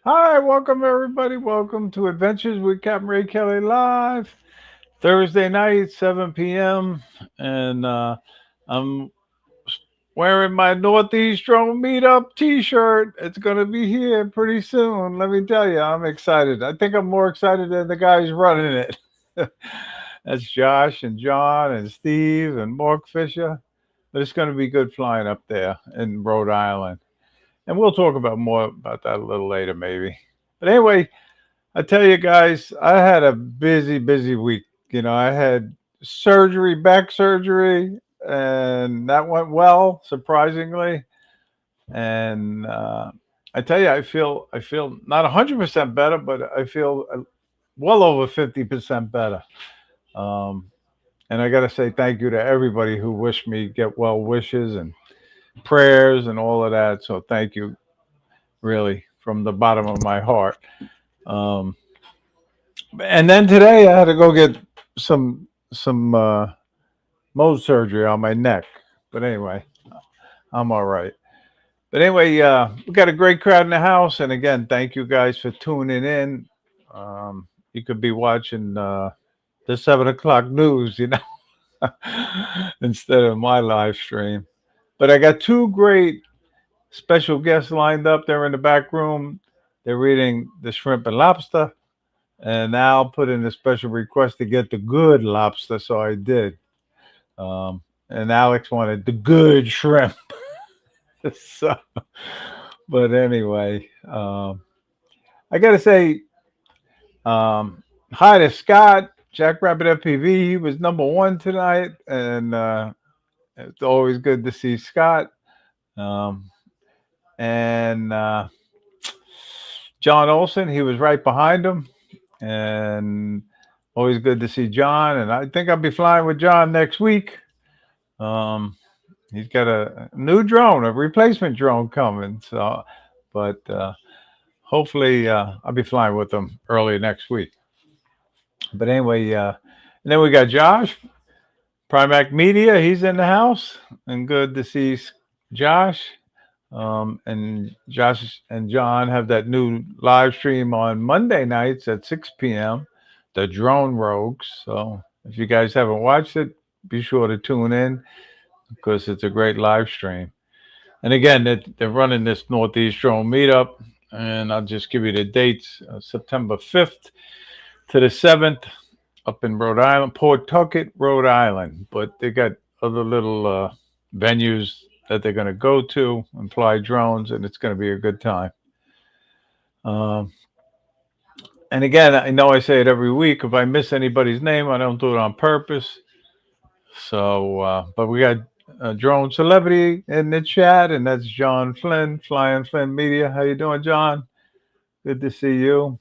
Hi, welcome everybody. Welcome to Adventures with Captain Ray Kelly Live. Thursday night, 7 p.m. And I'm wearing my Northeast Drone Meetup t-shirt. It's going to be here pretty soon. Let me tell you, I'm excited. I think I'm more excited than the guys running it. That's Josh and John and Steve and Mark Fisher. But it's going to be good flying up there in Rhode Island. And we'll talk about more about that a little later, maybe. But anyway, I tell you guys, I had a busy week. I had surgery, back surgery, and that went well, surprisingly. And I tell you, I feel not 100% better, but I feel well over 50% better. Um, and I got to say thank you to everybody who wished me get well wishes and prayers and all of that. So thank you, really, from the bottom of my heart. Um, and then today I had to go get some Mohs surgery on my neck. But anyway, I'm all right. But anyway, we got a great crowd in the house, and again, thank you guys for tuning in. You could be watching the 7 o'clock news, instead of my live stream. But I got two great special guests lined up there in the back room. They're reading the shrimp and lobster, and Al put in a special request to get the good lobster, so I did. And Alex wanted the good shrimp. So, but anyway, I got to say hi to Scott, Jackrabbit FPV. He was number one tonight, and it's always good to see Scott. Um, and John Olson, he was right behind him, and always good to see John. And I think I'll be flying with John next week. Um, he's got a new drone, a replacement drone coming. So, but hopefully I'll be flying with him early next week. But anyway, and then we got Josh, Primac Media. He's in the house, and good to see Josh. And Josh and John have that new live stream on Monday nights at 6 p.m. The Drone Rogues. So if you guys haven't watched it, be sure to tune in because it's a great live stream. And again, they're running this Northeast Drone Meetup, and I'll just give you the dates: September 5th to the 7th, up in Rhode Island, Pawtucket, Rhode Island. But they got other little venues that they're going to go to and fly drones, and it's going to be a good time. Um, and again, I know I say it every week. If I miss anybody's name, I don't do it on purpose. So, but we got a drone celebrity in the chat, and that's John Flynn, Flying Flynn Media. How you doing, John? Good to see you.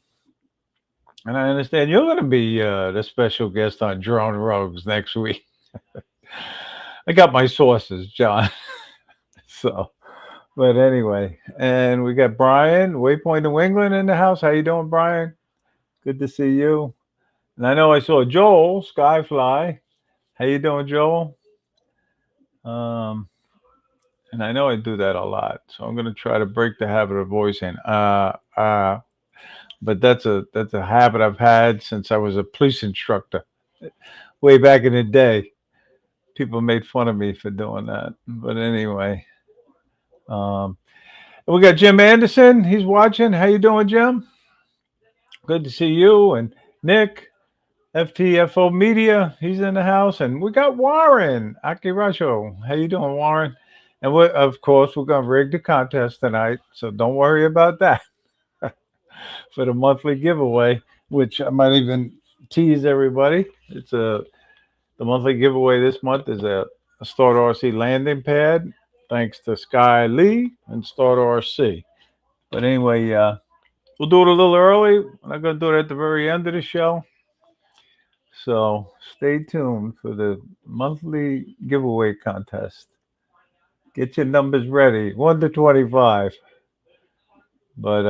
And I understand you're going to be the special guest on Drone Rogues next week. I got my sources, John. So, but anyway, and we got Brian, Waypoint New England in the house. How you doing, Brian? Good to see you. And I know I saw Joel Skyfly. How you doing, Joel? Um, and I know I do that a lot, so I'm going to try to break the habit of voicing but that's a habit I've had since I was a police instructor way back in the day. People made fun of me for doing that, but anyway, um, we got Jim Anderson. He's watching. How you doing, Jim? Good to see you. And Nick, FTFO Media. He's in the house, and we got Warren Akirasho. How you doing, Warren? And of course, we're gonna rig the contest tonight, so don't worry about that. For the monthly giveaway, which I might even tease everybody. It's the monthly giveaway this month is a StartRC landing pad, thanks to Sky Lee and StartRC. But anyway, we'll do it a little early. I'm not going to do it at the very end of the show. So stay tuned for the monthly giveaway contest. Get your numbers ready, 1 to 25. But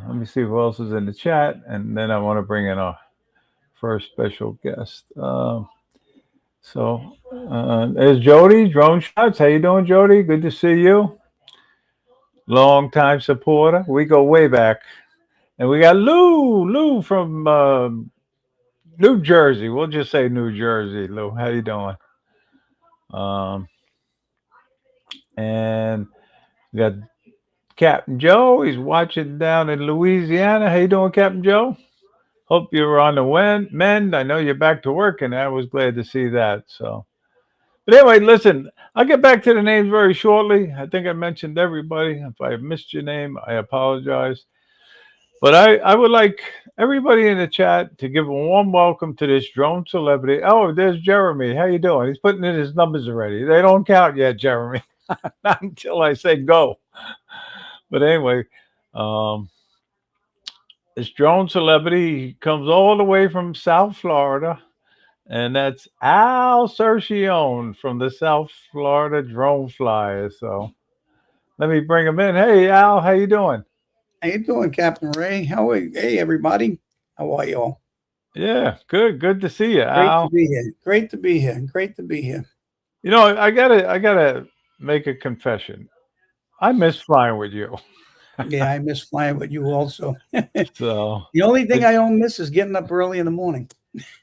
let me see who else is in the chat, and then I want to bring in our first special guest. There's Jody, Drone Shots. How you doing, Jody? Good to see you. Long time supporter. We go way back. And we got Lou from New Jersey. We'll just say New Jersey. Lou, how you doing? Um, and we got Captain Joe. He's watching down in Louisiana. How you doing, Captain Joe? Hope you're on the mend. I know you're back to work, and I was glad to see that. So, but anyway, listen, I'll get back to the names very shortly. I think I mentioned everybody. If I missed your name, I apologize. But I would like everybody in the chat to give a warm welcome to this drone celebrity. Oh, there's Jeremy. How you doing? He's putting in his numbers already. They don't count yet, Jeremy. Not until I say go. But anyway, um, this drone celebrity comes all the way from South Florida, and that's Al Cerchione from the South Florida Drone Flyers. So let me bring him in. Hey, Al, how you doing? How you doing, Captain Ray? How are you? Hey, everybody. How are you all? Yeah, good. Good to see you, Great to Al. be here. Great to be here. Great to be here. You know, I gotta make a confession. I miss flying with you. Yeah, I miss flying with you also. So, The only thing I, I don't miss is getting up early in the morning.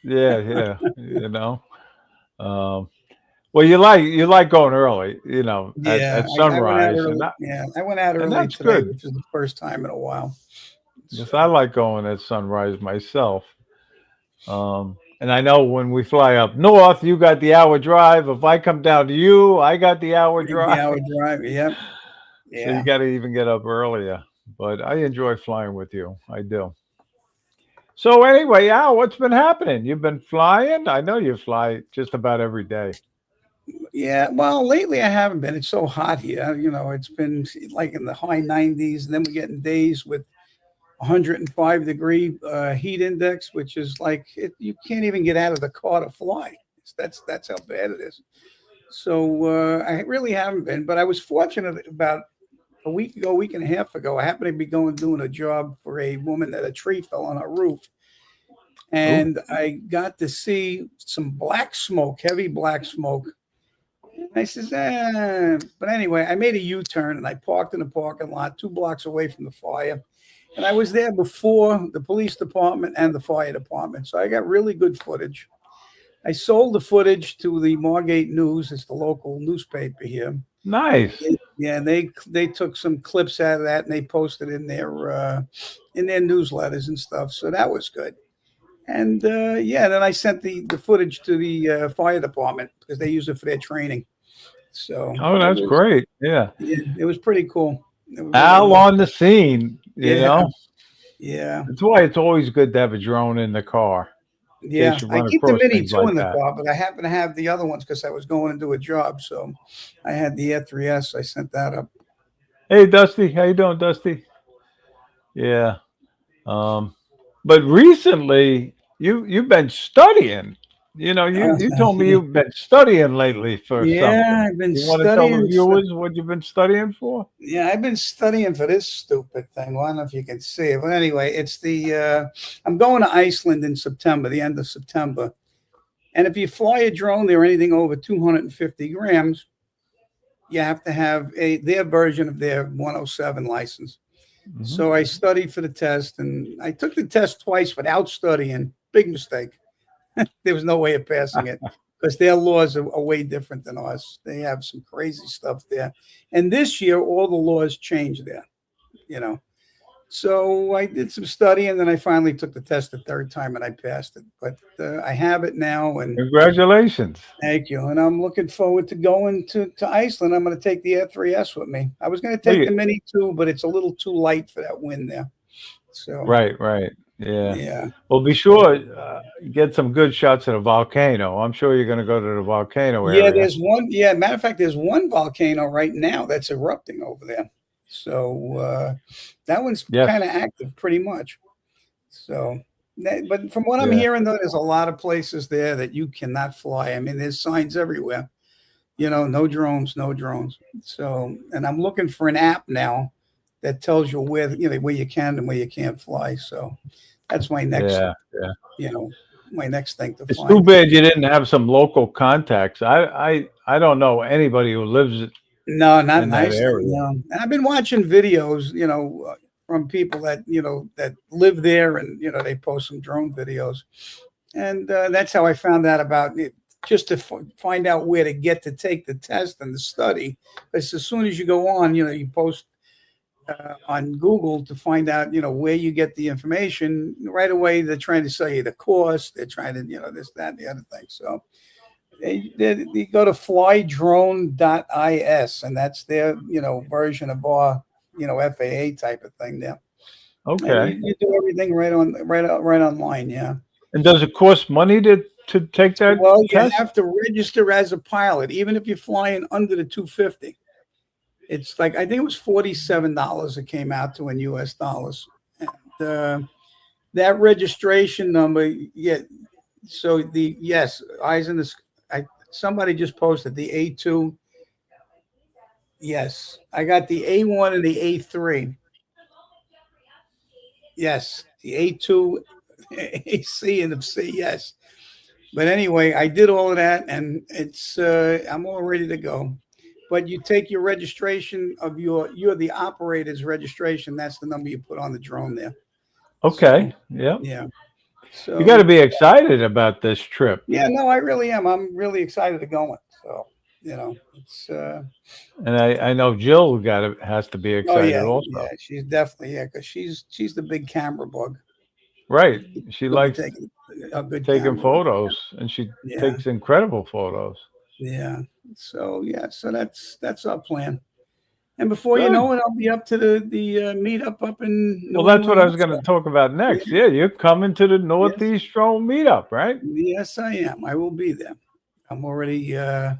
yeah, yeah, you know. Um, well, you like going early, Yeah, at I went out sunrise, early. Yeah, I went out and early that's today, good. which is the first time in a while. Yes, I So like going at sunrise myself. And I know when we fly up north, you got the hour drive. If I come down to you, I got the hour the drive. hour drive. Yep. So you Yeah. got to even get up earlier. But I enjoy flying with you. I do. So anyway, Al, what's been happening? You've been flying? I know you fly just about every day. Yeah. Well, lately I haven't been. It's so hot here. It's been like in the high 90s, and then we're getting days with 105-degree heat index, which is like you can't even get out of the car to fly. That's how bad it is. So I really haven't been, but I was fortunate about a week ago, week and a half ago. I happened to be going doing a job for a woman that a tree fell on her roof, Ooh, and I got to see some black smoke, heavy black smoke. And I says, but anyway, I made a U-turn and I parked in the parking lot 2 blocks away from the fire. And I was there before the police department and the fire department. So I got really good footage. I sold the footage to the Margate News. It's the local newspaper here. nice. Yeah, and they took some clips out of that and they posted in their newsletters and stuff. So that was good. And yeah, then I sent the footage to the fire department because they use it for their training. So Oh, that's great. Yeah. it was pretty cool. It really Al was. on the scene, Yeah, yeah. That's why it's always good to have a drone in the car in Yeah, case you I run keep the across Mini things 2 like in the that. car, but I happen to have the other ones because I was going to do a job. So I had the Air 3S. I sent that up. Hey, Dusty. How you doing, Dusty? Yeah. Um, but recently you've been studying. You told me you've been studying lately for Yeah, something. I've been You want to tell the studying for. viewers what you've been studying for? Yeah, I've been studying for this stupid thing. Well, I don't know if you can see it, but anyway, it's the. I'm going to Iceland in September, the end of September, and if you fly a drone there, anything over 250 grams, you have to have their version of their 107 license. Hmm. So I studied for the test, and I took the test twice without studying. Big mistake. There was no way of passing it because their laws are way different than ours. They have some crazy stuff there. And this year, all the laws changed there, you know. So I did some study, and then I finally took the test the third time, and I passed it. But I have it now, and Congratulations. thank you. And I'm looking forward to going to Iceland. I'm going to take the F3S with me. I was going to Well, take the Mini 2, but it's a little too light for that wind there. So, right, right. Yeah. yeah. Well, be sure get some good shots at a volcano. I'm sure you're going to go to the volcano Yeah, area. there's one. Yeah, matter of fact, there's one volcano right now that's erupting over there. So that one's Yes. kind of active, pretty much. So, but from what I'm Yeah. hearing, though, there's a lot of places there that you cannot fly. I mean, there's signs everywhere. No drones, no drones. So, and I'm looking for an app now that tells you where you can and where you can't fly. So, that's my next, Yeah. Yeah. you know, my next thing to It's too find. bad you didn't have some local contacts. I don't know anybody who lives No, not in in that Iceland. area. No, and I've been watching videos. from people that that live there, and they post some drone videos, and that's how I found out about it. Just to find out where to get to take the test and the study, because as soon as you go on, you post on Google to find out, where you get the information. Right away, they're trying to sell you the course. They're trying to, this, that, and the other thing. So they go to flydrone.is, and that's their, version of our, FAA type of thing there. Okay. And you do everything right online. Yeah. And does it cost money to take that Well, you test? have to register as a pilot, even if you're flying under the 250. It's like, I think it was $47 it came out to in US dollars. And that registration number, yeah. So eyes in the somebody just posted the A2. Yes, I got the A1 and the A3. Yes, the A2, AC, and the C. Yes. But anyway, I did all of that, and it's I'm all ready to go. But you take your registration of you're the operator's registration. That's the number you put on the drone there. Okay. So, yeah. Yeah. So You got to be excited about this trip. Yeah, no, I really am. I'm really excited to go. So, it's And I know Jill has to be excited also. Yeah, she's definitely, because she's the big camera bug. Right. She She'll likes taking a good taking camera. photos, and she takes incredible photos. Yeah. So that's our plan. And before you Good. know it, I'll be up to the meetup up in New Well, that's what I England. was going to talk about next. Yeah, you're coming to the Northeast Drone meetup, right? Yes, I am. I will be there. I'm already got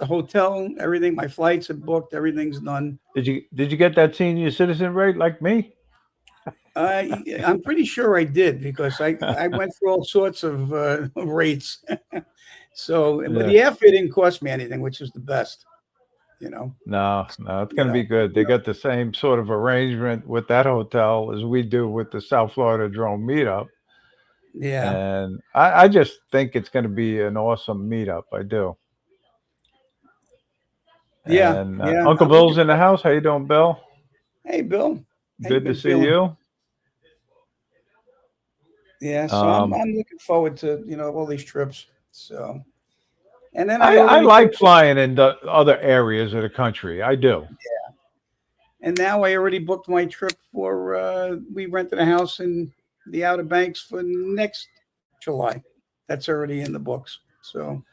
the hotel, everything. My flights are booked. Everything's done. Did you get that senior citizen rate like me? I'm pretty sure I did, because I went through all sorts of rates. So, but the airfare didn't cost me anything, which is the best. No, it's going to be good. They got the same sort of arrangement with that hotel as we do with the South Florida Drone meetup. Yeah. And I just think it's going to be an awesome meetup. I do. Yeah. And Uncle Bill's in the house. How you doing, Bill? Hey, Bill. Good to see you. Yeah. So I'm looking forward to, all these trips. So, and then I like flying in the other areas of the country. I do. Yeah. And now I already booked my trip for, we rented a house in the Outer Banks for next July. That's already in the books. So,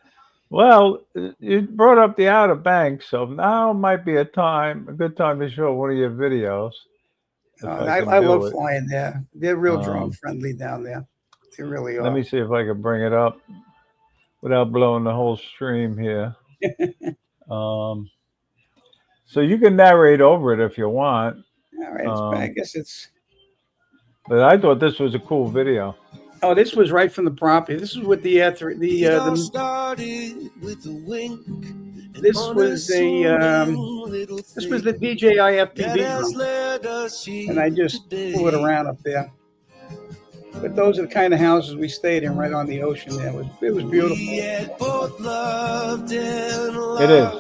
well, you brought up the Outer Banks, so now might be a good time to show one of your videos. I love flying there. They're real drone friendly down there. They really are. Let me see if I can bring it up without blowing the whole stream here. So you can narrate over it if you want. All right, I guess it's. But I thought this was a cool video. Oh, this was right from the property. This was with the started with a wink. This was the DJI FPV drone, and I just flew it around up there. But those are the kind of houses we stayed in, right on the ocean there. It was beautiful. It is.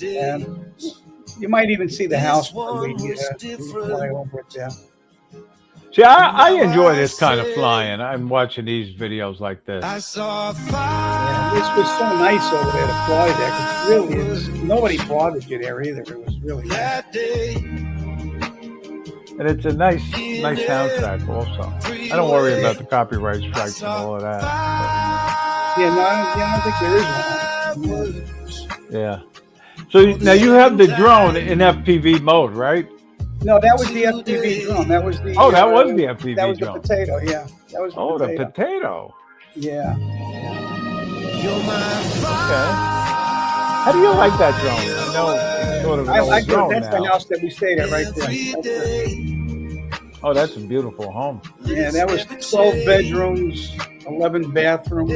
And you might even see the house when we fly over it there. See, I enjoy this kind of flying. I'm watching these videos like this. Yeah, this was so nice over there to fly there. 'Cause really, nobody bothered you there either. It was really nice. And it's a nice soundtrack also. I don't worry about the copyright strikes and all of that. But. Yeah, no, I don't think there is one. Yeah. So now you have the drone in FPV mode, right? No, that was the FPV drone. That was the. That was the FPV drone. That was the potato. Yeah, that was. The potato. Yeah. Okay. How do you like that drone? I know it's sort of an old like drone that's now. the house that we stayed at right there. That's a beautiful home. Yeah, that was 12 bedrooms, 11 bathrooms,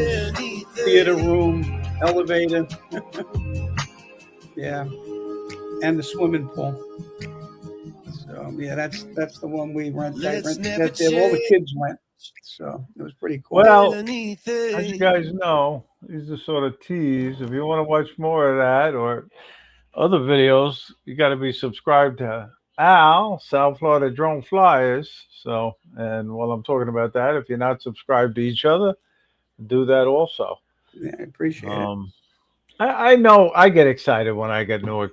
theater room, elevator. Yeah, and the swimming pool. So yeah, that's the one we rented. I rented that there. All the kids went, so it was pretty cool. Well, as you guys know, These are sort of teas. If you want to watch more of that or other videos, you got to be subscribed to Al, South Florida Drone Flyers. So, and while I'm talking about that, if you're not subscribed to each other, do that also. Yeah, I appreciate it. Um, I know I get excited when I get new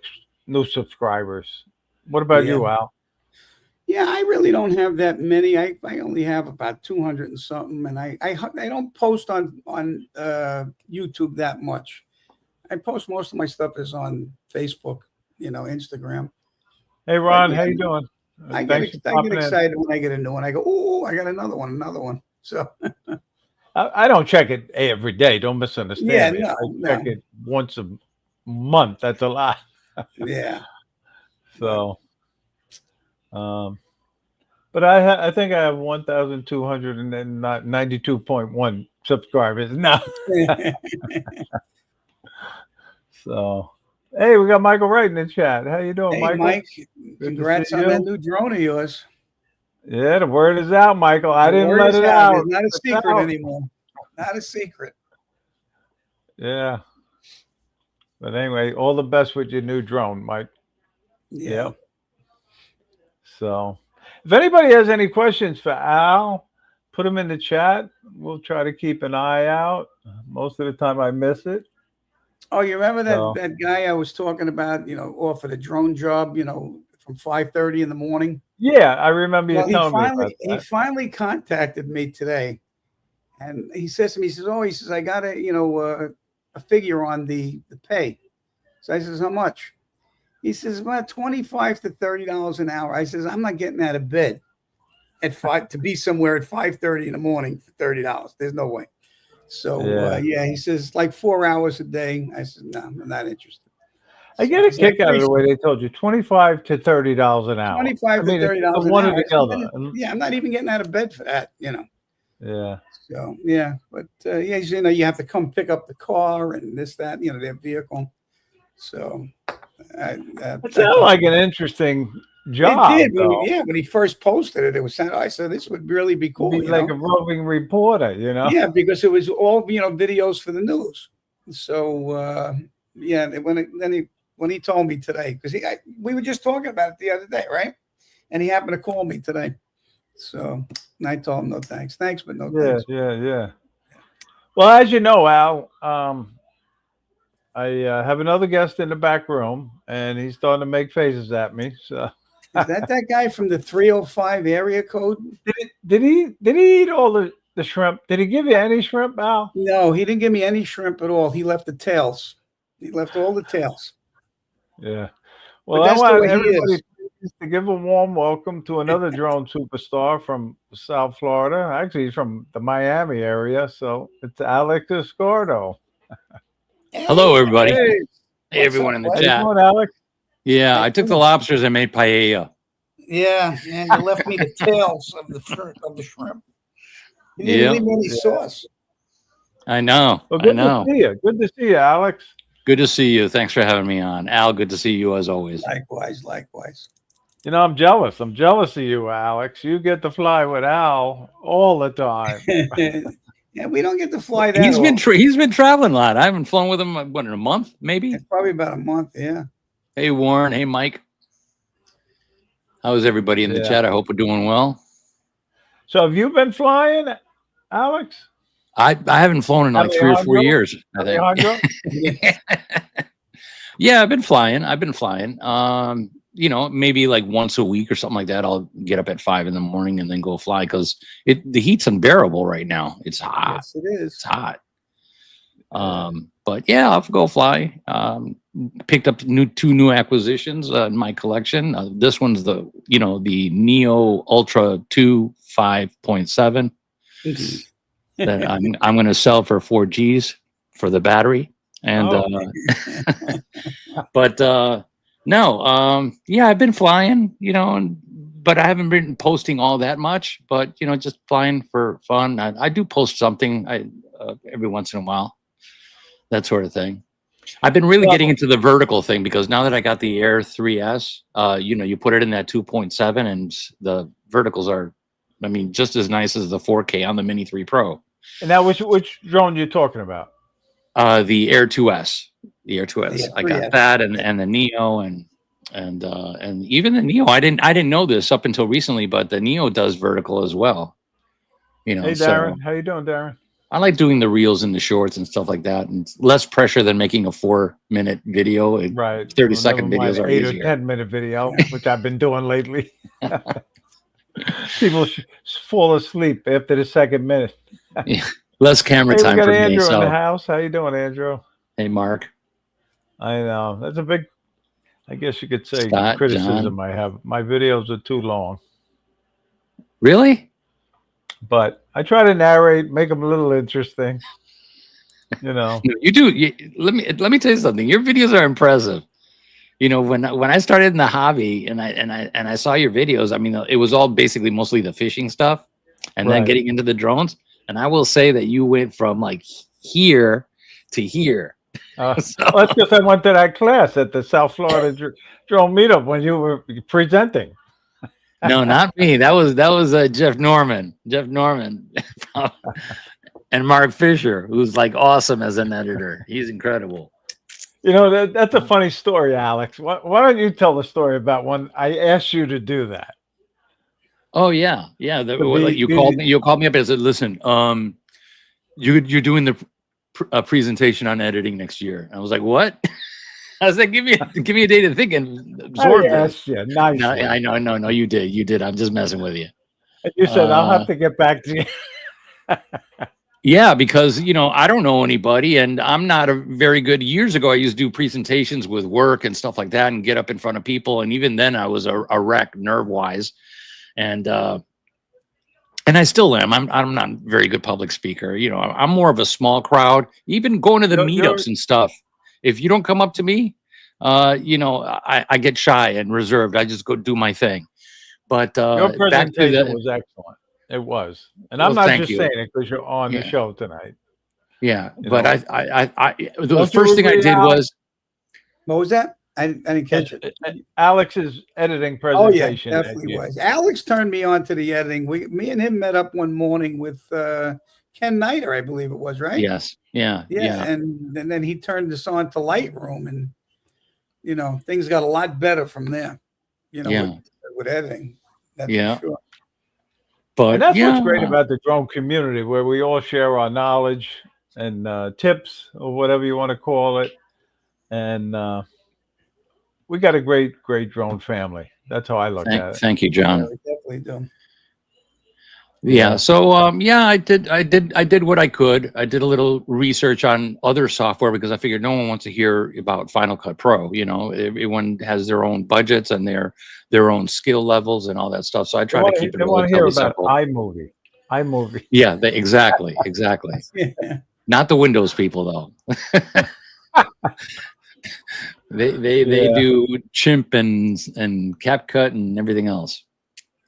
subscribers. What about Yeah. you, Al? Yeah, I really don't have that many. I only have about 200 and something, and I don't post on YouTube that much. I post most of my stuff is on Facebook, Instagram. Hey, But Ron, how yeah, you doing? I Thanks for get popping in. excited when I get a new one. I go, oh, I got another one. So I don't check it every day. Don't yeah, misunderstand me. no, I check no, it once a month. That's a lot. yeah, but So, um, but I think I have 1,292.1 subscribers now. So, hey, we got Michael Wright in the chat. How you doing, hey, Michael? Mike, Good to see congrats on that you. new drone of yours. Yeah, the word is out, Michael. I The didn't word let is it out. It's out. not a It's secret out. anymore. Not a secret. Yeah. But anyway, all the best with your new drone, Mike. Yeah. Yep. So, if anybody has any questions for Al, put them in the chat. We'll try to keep an eye out. Most of the time, I miss it. Oh, you remember So, that guy I was talking about? Offered a drone job. From 5:30 in the morning. yeah, I remember you Well, he telling me finally about he that. finally contacted me today, and he says to me, he says, "Oh, he says I got a figure on the pay." So I says, "How much?" He says, "About $25 to $30 an hour." I says, "I'm not getting out of bed at five to be somewhere at 5:30 in the morning for $30. There's no way." So Yeah. yeah, he says like 4 hours a day. I said, "No, I'm not interested." I So get I a said, "I kick out of the appreciate way they told you $25 to $30 an hour. I 25 to mean, it's $30 an one or hour." I the said, other. yeah, I'm not even getting out of bed for that. Yeah. So yeah, but yeah, you have to come pick up the car and this, that, their vehicle. So It I sounds thought like an interesting it job, did though. when he first posted it. It was I said this would really be Be cool. like a roving reporter. Yeah, because it was all videos for the news. So yeah, when he told me today, because we were just talking about it the other day, right? And he happened to call me today. So I told him no thanks, but no Yeah, thanks. yeah, yeah. Well, as you know, Al, I have another guest in the back room, and he's starting to make faces at me. So, Is that guy from the 305 area code? did he eat all the shrimp? Did he give you any shrimp, Al? No, he didn't give me any shrimp at all. He left the tails. He left all the tails. Yeah. But Well, I that's the want way he everybody is. to give a warm welcome to another drone superstar from South Florida. Actually, he's from the Miami area. So it's Alex Escardo. Hello, Hey, everybody. Hey, Hey, what's everyone up, in the how you buddy? chat. doing, Alex? Yeah, How I you took the doing? lobsters and made paella. Yeah, you left me the tails of the shrimp. You didn't even Yeah, leave me any Yeah. sauce. I know. Well, I good to know. see you. Good to see you, Alex. Good to see you. Thanks for having me on. Al, good to see you as always. Likewise. I'm jealous. I'm jealous of you, Alex. You get to fly with Al all the time. Yeah, we don't get to fly that He's been often. he's been traveling a lot. I haven't flown with him in a month, maybe. It's probably about a month. Yeah. Hey, Warren. Hey, Mike. How's everybody in the Yeah. chat? I hope we're doing well. So have you been flying, Alex? I haven't flown in like 3 or 4 Alejandro? years, I think. Alejandro? Yeah. Yeah, I've been flying. Maybe like once a week or something like that. I'll get up at 5 in the morning and then go fly because the heat's unbearable right now. It's hot. Yes, it is. It's hot. But yeah, I'll go fly. Picked up two new acquisitions in my collection. This one's the Neo Ultra 2 5.7 that I'm going to sell for 4Gs for the battery. And but no, yeah, I've been flying, but I haven't been posting all that much. But just flying for fun. I do post something every once in a while, that sort of thing. I've been really getting into the vertical thing because now that I got the Air 3S, you put it in that 2.7 and the verticals are, just as nice as the 4K on the Mini 3 Pro. And now which drone you talking about? The Air 2S. The Air 2S. Yeah, I got 3S. that and the Neo and even the Neo. I didn't know this up until recently, but the Neo does vertical as well. You know, Hey, Darren. How you doing, Darren? I like doing the reels and the shorts and stuff like that, and it's less pressure than making a 4-minute video. Right. 30-second Never mind videos are 8 easier. or 10-minute video, which I've been doing lately. People fall asleep after the second minute. Yeah. Less camera Hey, we time got for me. Andrew in the So, house. How you doing, Andrew? hey, Mark, I know that's a big, I guess you could say, Scott, criticism John. I have. My videos are too long, Really? but I try to narrate, make them a little interesting. You know, You do. Let me tell you something. Your videos are impressive. You know, when I started in the hobby and I saw your videos, I mean, it was all basically mostly the fishing stuff, and then Right. getting into the drones. And I will say that you went from like here to here. well, So, that's because I went to that class at the South Florida Drone Meetup when you were presenting. no, not me. That was Jeff Norman, and Mark Fisher, who's like awesome as an editor. He's incredible. You know, that's a funny story, Alex. Why don't you tell the story about when I asked you to do that? Oh yeah, yeah. The- You the- called me. You called me up and said, "Listen, you're doing the presentation on editing next year." I was like, "What?" I was like, "Give me a day to think and absorb I this." asked you nicely. No, I know, no, you did. I'm just messing with you. And you said, I'll have to get back to you. Yeah, because I don't know anybody, and I'm not a very good. Years ago, I used to do presentations with work and stuff like that, and get up in front of people, and even then, I was a wreck nerve wise, and I still am. I'm not a very good public speaker. I'm more of a small crowd. Even going to the meetups and stuff. If you don't come up to me, I get shy and reserved. I just go do my thing. But Your back to presentation the was excellent. It was, and Well, I'm not thank just you. saying it because you're on the Yeah. show tonight. Yeah, You but know. the Don't you first thing I agree, did Al? was What was that? I didn't catch it. Alex's editing Oh yeah, presentation. definitely was. Alex turned me on to the editing. Me and him met up one morning with Ken Niter, I believe it was, right? yes, yeah. And then he turned us on to Lightroom, and things got a lot better from there. Yeah. With editing. That's Yeah. for sure. But And that's yeah, what's great about the drone community, where we all share our knowledge and tips or whatever you want to call it. And we got a great drone family. That's how I look at it. thank you, Yeah, John. we definitely do. Yeah. So I did what I could. I did a little research on other software because I figured no one wants to hear about Final Cut Pro. Everyone has their own budgets and their own skill levels and all that stuff. So I try to keep it They want to hear relatively about simple. iMovie. Yeah, exactly. Yeah. Not the Windows people though. They Yeah. do Chimp and CapCut and everything else.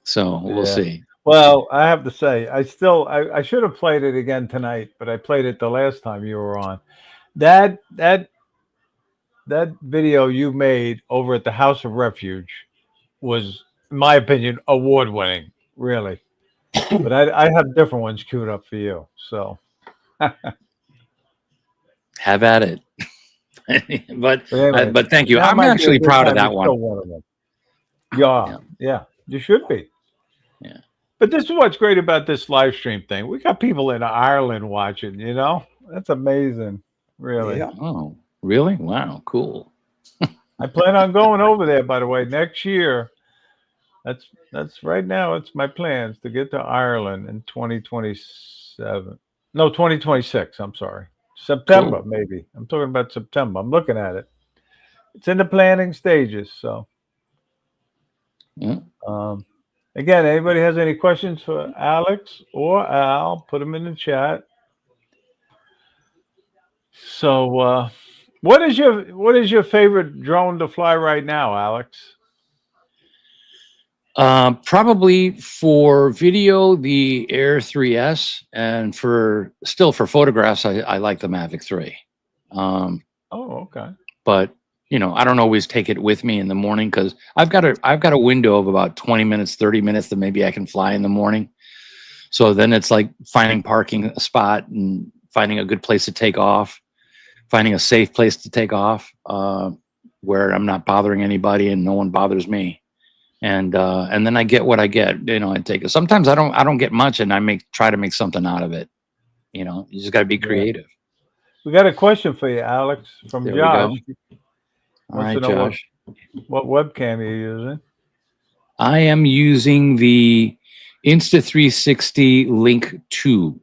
So we'll Yeah. see. Well, I have to say, I should have played it again tonight, but I played it the last time you were on. That video you made over at the House of Refuge was, in my opinion, award winning, really. But I have different ones queued up for you. So Have at it. but anyway, but thank you. that I'm might be a actually good proud of time that to one. show one of them. Yeah, you should be. Yeah. But this is what's great about this live stream thing. We got people in Ireland watching, That's amazing. Really. Yeah. Oh, really? Wow, cool. I plan on going over there, by the way, next year. That's right now. It's my plans to get to Ireland in 2027. No, 2026. I'm sorry. September, Cool. maybe. I'm talking about September. I'm looking at it. It's in the planning stages. So, Yeah. again, anybody has any questions for Alex or Al, put them in the chat. So, what is your favorite drone to fly right now, Alex? Probably for video, the Air 3S, and for photographs, I like the Mavic 3. Oh, okay. But I don't always take it with me in the morning because I've got a window of about 20 minutes, 30 minutes that maybe I can fly in the morning. So then it's like finding parking a spot and finding a good place to take off. finding a safe place to take off, where I'm not bothering anybody and no one bothers me. And then I get what I get, you know, I take it. Sometimes I don't get much, and I try to make something out of it. You know, you just got to be creative. We got a question for you, Alex, from There Josh. we go. All Wants right, to know Josh. what webcam you're using. I am using the Insta360 Link 2,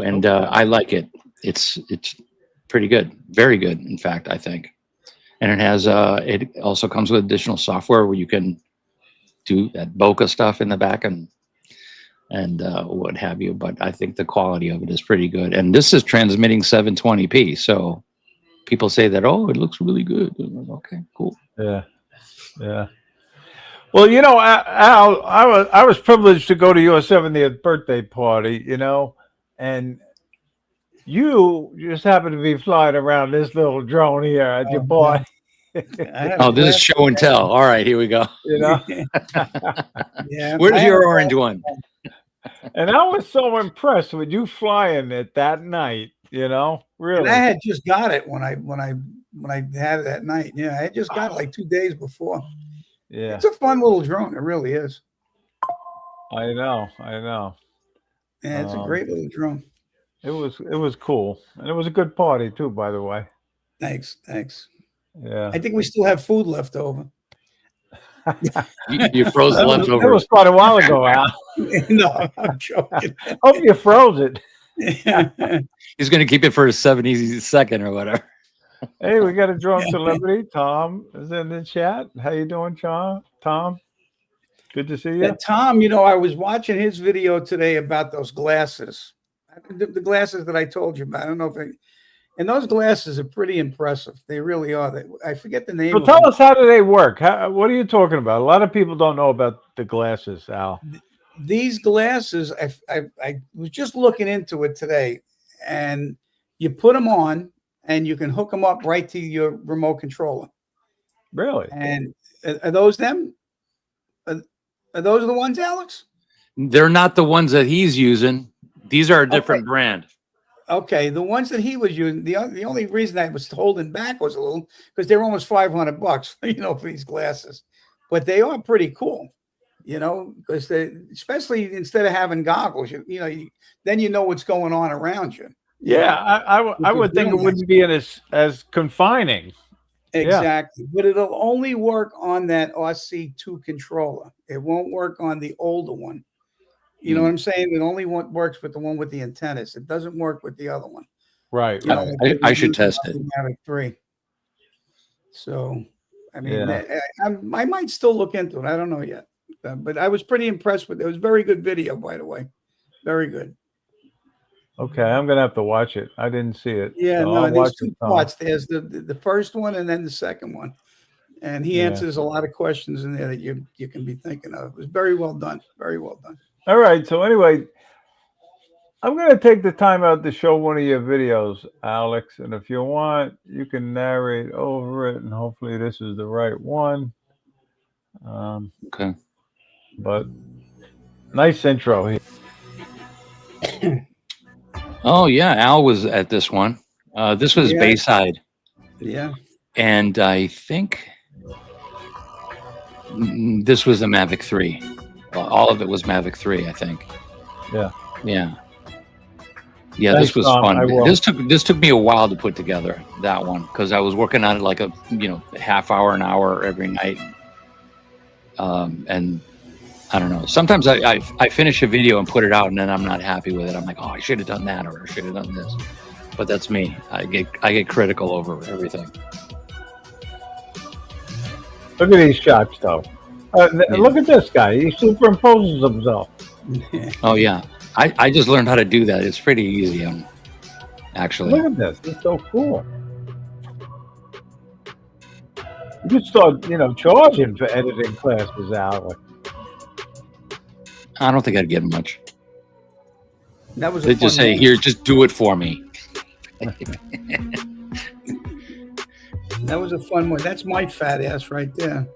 and I like it. It's pretty good, very good, in fact, I think. And it has it also comes with additional software where you can do that bokeh stuff in the back and what have you. But I think the quality of it is pretty good. And this is transmitting 720p, so people say that, oh, it looks really good. Okay, cool. Yeah, yeah. Well, you know, Al, I was privileged to go to your 70th birthday party, you know, and you just happened to be flying around this little drone here at your boy. Oh, this is show and tell. All right, here we go. You know, Yeah. Where's your orange one? and I was so impressed with you flying it that night. You know, really. And I had just got it when I had it that night. Yeah, I had just got it like 2 days before. Yeah, It's a fun little drone. It really is. I know. Yeah, it's a great little drone. It was cool, and it was a good party too, by the way. Thanks. Yeah, I think we still have food left over. You froze the that leftovers. was quite a while ago, Al. No, I'm joking. Hope you froze it. He's going to keep it for his 72nd or whatever. Hey, we got a drone celebrity. Tom is in the chat. How you doing, Tom? Good to see you. And Tom, you know, I was watching his video today about those glasses. The glasses that I told you about. I don't know if and those glasses are pretty impressive. They really are. I forget the name. So tell us, how do they work? What are you talking about? A lot of people don't know about the glasses, Al. These glasses, I was just looking into it today, and you put them on, and you can hook them up right to your remote controller. Really? And are those them? Are those the ones, Alex? They're not the ones that he's using. These are a different brand. Okay, the ones that he was using, the only reason I was holding back was a little because they're almost $500, you know, for these glasses, but they are pretty cool, you know, because they, especially instead of having goggles, then you know what's going on around you. Yeah, I would think it wouldn't be as confining. Exactly, but it'll only work on that RC2 controller. It won't work on the older one. You know what I'm saying? It only works with the one with the antennas. It doesn't work with the other one. Right. You know, I should test it. Mavic 3. So, I mean, I might still look into it. I don't know yet. But I was pretty impressed with it. It was a very good video, by the way. Very good. Okay, I'm going to have to watch it. I didn't see it. Yeah, so no, there's two parts. There's the first one and then the second one. And he answers a lot of questions in there that you can be thinking of. It was very well done. Very well done. All right. So anyway, I'm going to take the time out to show one of your videos, Alex. And if you want, you can narrate over it. And hopefully this is the right one. Okay. But nice intro here. Oh, yeah. Al was at this one. This was Bayside. Yeah. And I think this was the Mavic 3. All of it was Mavic 3, I think. Yeah. Yeah. Yeah, thanks, this was fun. This took me a while to put together, that one, because I was working on it like a half hour, an hour every night. And I don't know. Sometimes I finish a video and put it out, and then I'm not happy with it. I'm like, oh, I should have done that, or I should have done this. But that's me. I get critical over everything. Look at these shots, though. Look at this guy. He superimposes himself. Oh, yeah. I just learned how to do that. It's pretty easy, actually. Look at this. It's so cool. You start, charging for editing classes, Alex. I don't think I'd get much. That was. They just say, "Here, just do it for me." That was a fun one. That's my fat ass right there.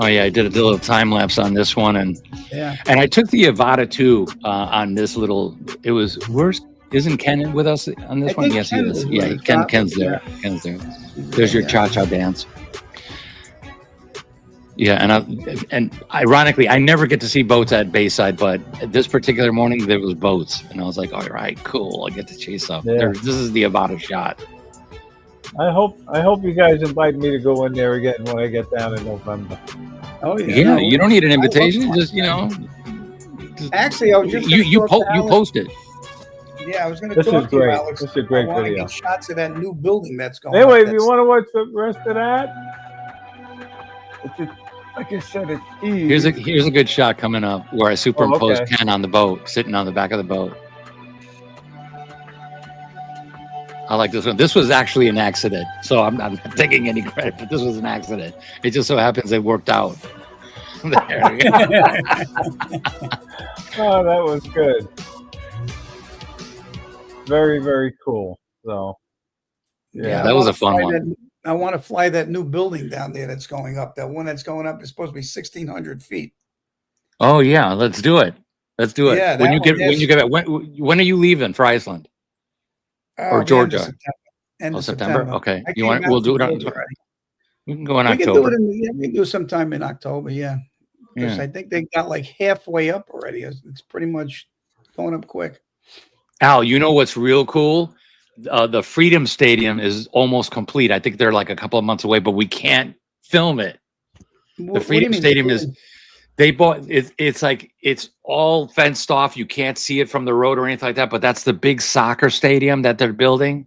Oh yeah, I did a little time lapse on this one, and I took the Avata 2 on this little. It was Isn't Ken with us on this I one? think Yes, he Ken is. was with Yeah, us, Ken's probably, there. Ken's there. There's your Yeah. cha-cha dance. Yeah, and ironically, I never get to see boats at Bayside, but this particular morning there was boats, and I was like, all right, cool. I get to chase up. Yeah. This is the Avada shot. I hope you guys invite me to go in there again when I get down in November. Oh yeah. Yeah, no, you don't need an I love invitation. flying. Just Actually, I was just gonna you talk to Alex. post it. Yeah, I was going to This talk is to you, great. Alex. This is a I great want to video. get shots of that new building that's going Anyway, up. if you want to watch the rest of that, like I said, it's easy. Here's a good shot coming up where I superimpose okay. Ken on the boat, sitting on the back of the boat. I like this one. This was actually an accident, so I'm not taking any credit, but this was an accident. It just so happens it worked out. There we go. Oh, that was good. Very, very cool. So, Yeah, that was a fun one. I want to fly that new building down there that's going up. That one that's going up is supposed to be 1,600 feet. Oh yeah, let's do it. Let's do it. Yeah, when you get back, when are you leaving for Iceland or Georgia? End of September. Okay, I you came want? back We'll do it. from On, Georgia already. we can go in We can do October. it we can do sometime in October. Yeah, because Yeah. I think they got like halfway up already. It's pretty much going up quick. Al, you know what's real cool? The Freedom Stadium is almost complete. I think they're like a couple of months away, but we can't film it. The Freedom Stadium is. They bought it. It's like it's all fenced off. You can't see it from the road or anything like that. But that's the big soccer stadium that they're building.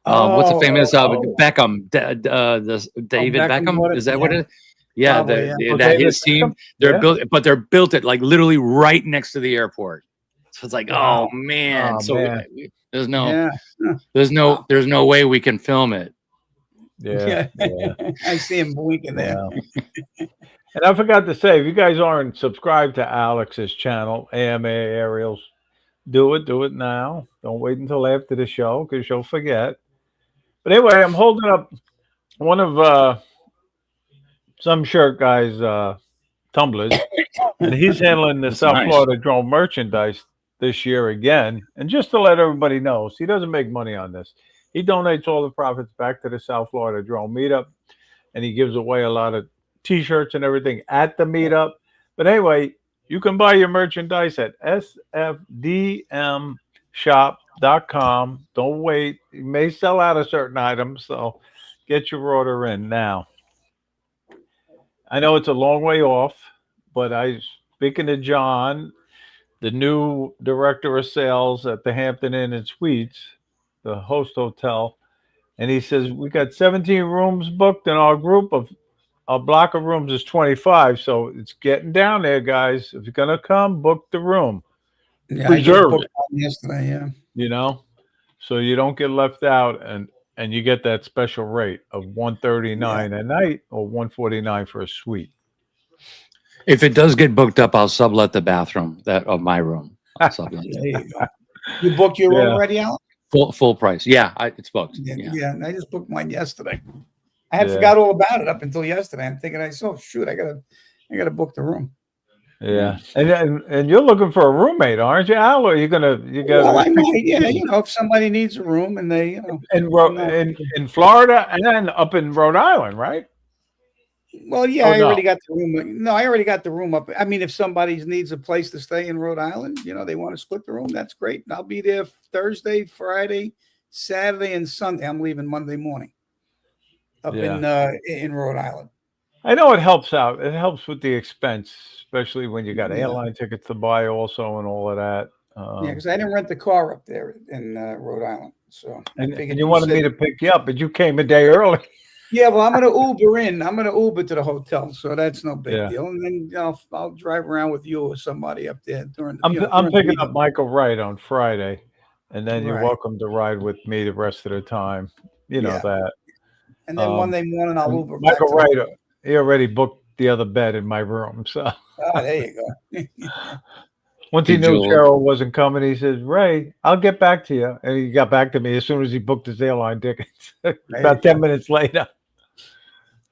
What's the famous Beckham? David Beckham? Is that what it is? Yeah, that his team. They're built, but they're built it like literally right next to the airport. So it's like, oh man. man. There's no way we can film it. Yeah. I see him blinking there. Yeah. And I forgot to say, if you guys aren't subscribed to Alex's channel, AMA Aerials, do it now. Don't wait until after the show because you'll forget. But anyway, I'm holding up one of some shirt guy's tumblers, and he's handling the South Florida drone merchandise this year again. And just to let everybody know, he doesn't make money on this. He donates all the profits back to the South Florida drone meetup, and he gives away a lot of T-shirts and everything at the meetup. But anyway, you can buy your merchandise at sfdmshop.com. Don't wait. You may sell out of certain items, so get your order in now. I know it's a long way off, but speaking to John, the new director of sales at the Hampton Inn and Suites, the host hotel, and he says we got 17 rooms booked in our group of a block of rooms is 25, so it's getting down there, guys. If you're gonna come, book the room. Yeah, Reserve it. Yesterday, yeah. You know, so you don't get left out, and you get that special rate of $139 a night or $149 for a suite. If it does get booked up, I'll sublet the bathroom of my room. There you go. You booked your room already, Alan? Full price. Yeah, it's booked. Yeah, I just booked mine yesterday. I had forgot all about it up until yesterday. I'm thinking, shoot, I gotta book the room. Yeah, and you're looking for a roommate, aren't you, Al? Or you gotta? Well, I might, if somebody needs a room and they, in Florida and then up in Rhode Island, right? Well, yeah, I already got the room. No, I already got the room up. I mean, if somebody needs a place to stay in Rhode Island, they want to split the room, that's great. I'll be there Thursday, Friday, Saturday, and Sunday. I'm leaving Monday morning up in Rhode Island. I know it helps out. It helps with the expense, especially when you got airline tickets to buy also and all of that. Because I didn't rent the car up there in Rhode Island. So and you wanted me to pick you up, but you came a day early. Yeah, well, I'm going to Uber in. I'm going to Uber to the hotel, so that's no big deal. And then I'll drive around with you or somebody up there during. I'm picking up Michael Wright on Friday, and then you're welcome to ride with me the rest of the time. You know that. And then Monday morning I'll Uber. Michael Wright, he already booked the other bed in my room, so. There you go. Once he knew Cheryl wasn't coming, he says, "Ray, I'll get back to you." And he got back to me as soon as he booked his airline tickets. About 10 minutes later.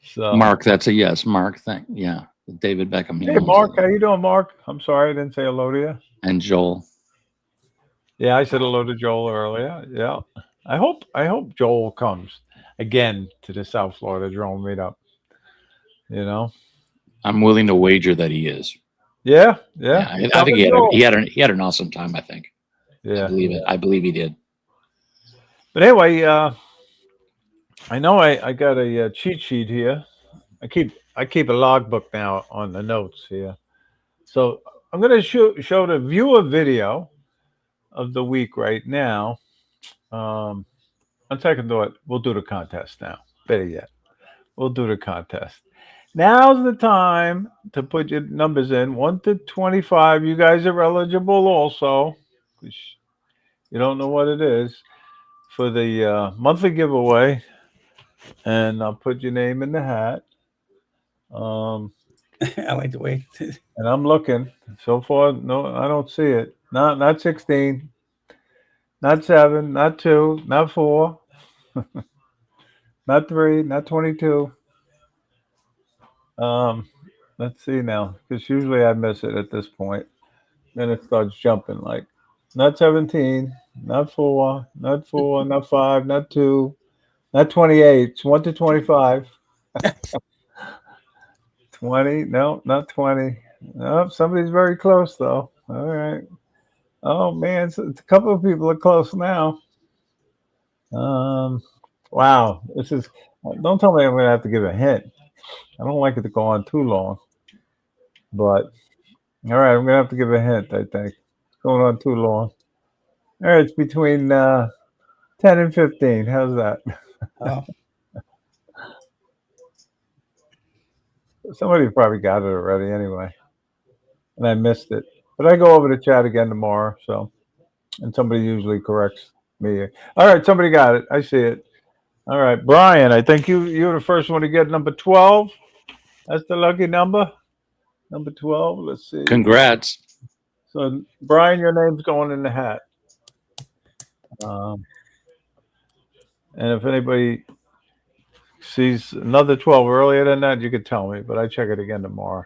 So Mark, that's a yes. Mark, David Beckham. Hey, Mark, how you doing, Mark? I'm sorry I didn't say hello to you. And Joel. Yeah, I said hello to Joel earlier. Yeah. I hope Joel comes again to the South Florida drone meetup. You know? I'm willing to wager that he is. Yeah, Yeah, yeah. He's I think coming, Joel. he had an awesome time. I think. I Yeah. believe it. I believe he did. But anyway, I know I got a cheat sheet here. I keep a logbook now on the notes here. So I'm going to show the viewer video of the week right now. On second thought, we'll do the contest now. Better yet, we'll do the contest. Now's the time to put your numbers in 1 to 25. You guys are eligible also. 'Cause you don't know what it is for the monthly giveaway, and I'll put your name in the hat. I like the way. And I'm looking. So far, no, I don't see it. Not 16, not 7, not 2, not 4, not 3, not 22. Um, let's see now, because usually I miss it at this point. Then it starts jumping like not 17, not 4, not 4, not 5, not 2, not 28. It's 1 to 25. 20, no, not 20. Oh, somebody's very close though. All right. Oh man, so it's a couple of people are close now. Um, wow, this is. Don't tell me I'm gonna have to give a hint. I don't like it to go on too long. But all right, I'm gonna have to give a hint. I think it's going on too long. All right, it's between 10 and 15. How's that? Oh, Somebody probably got it already anyway, and I missed it. But I go over to chat again tomorrow. So, and somebody usually corrects me. All right, somebody got it. I see it. All right, Brian. I think you're the first one to get number 12. That's the lucky number. Number 12. Let's see. Congrats. So, Brian, your name's going in the hat. Um, and if anybody sees another 12 earlier than that, you could tell me, but I check it again tomorrow.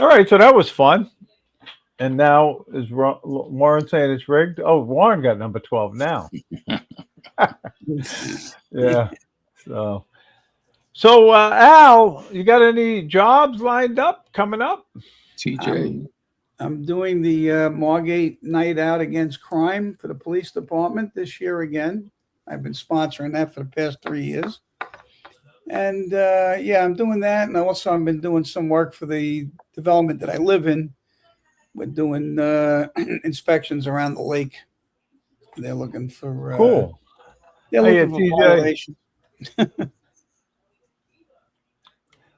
All right, so that was fun. And now is Warren saying it's rigged? Oh, Warren got number 12 now. Yeah. So, Al, you got any jobs lined up coming up? TJ. I'm doing the Margate Night Out Against Crime for the police department this year again. I've been sponsoring that for the past 3 years. And yeah, I'm doing that. And also I've been doing some work for the development that I live in. We're doing inspections around the lake. They're looking for Cool. They're looking for TJ. violations.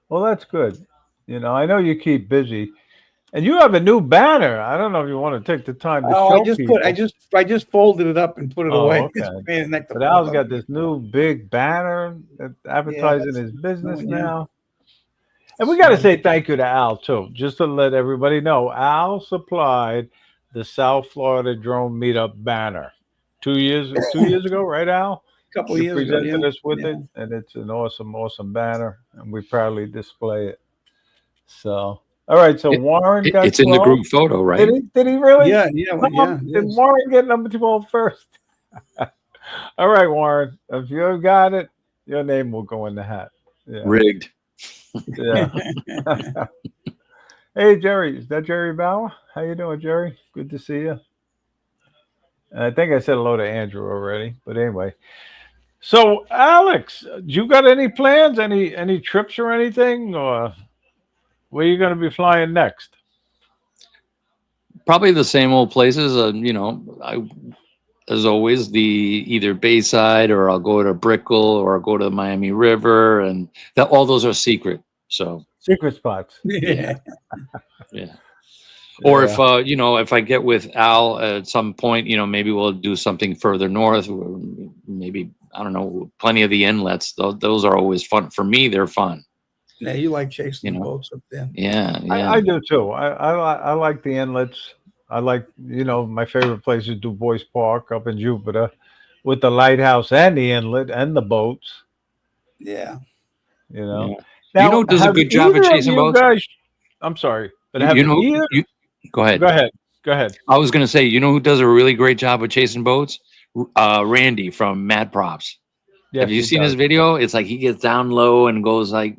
Well, that's good. You know, I know you keep busy, and you have a new banner. I don't know if you want to take the time to show people. I just folded it up and put it away. Okay. But Al's got this new big banner that's advertising his business now. And we got to say thank you to Al too, just to let everybody know. Al supplied the South Florida Drone Meetup banner 2 years ago, right, Al? A couple of years ago, presented us with it, and it's an awesome banner, and we proudly display it. So, all right. So Warren got it's 12. In the group photo, right? Did he really? Yeah. Did Warren get number 12 first? All right, Warren. If you got it, your name will go in the hat. Yeah. Rigged. Yeah. Hey, Jerry. Is that Jerry Bauer? How you doing, Jerry? Good to see you. And I think I said hello to Andrew already, but anyway. So, Alex, you got any plans? Any trips or anything? Or where are you going to be flying next? Probably the same old places. As always, the either Bayside, or I'll go to Brickell, or I'll go to the Miami River, and all those are secret. So secret spots. Yeah. Or if I get with Al at some point, maybe we'll do something further north. Maybe, I don't know, plenty of the inlets. Those are always fun for me. They're fun. Yeah, you like chasing the boats up there. Yeah. I do too. I like the inlets. I like, my favorite place is Du Bois Park up in Jupiter, with the lighthouse and the inlet and the boats. Yeah. Now, does a good job of chasing boats. I'm sorry, but go ahead. Go ahead. Go ahead. I was gonna say, you know who does a really great job of chasing boats? Randy from Mad Props. Yes, Have you he seen his does. video? It's like he gets down low and goes like,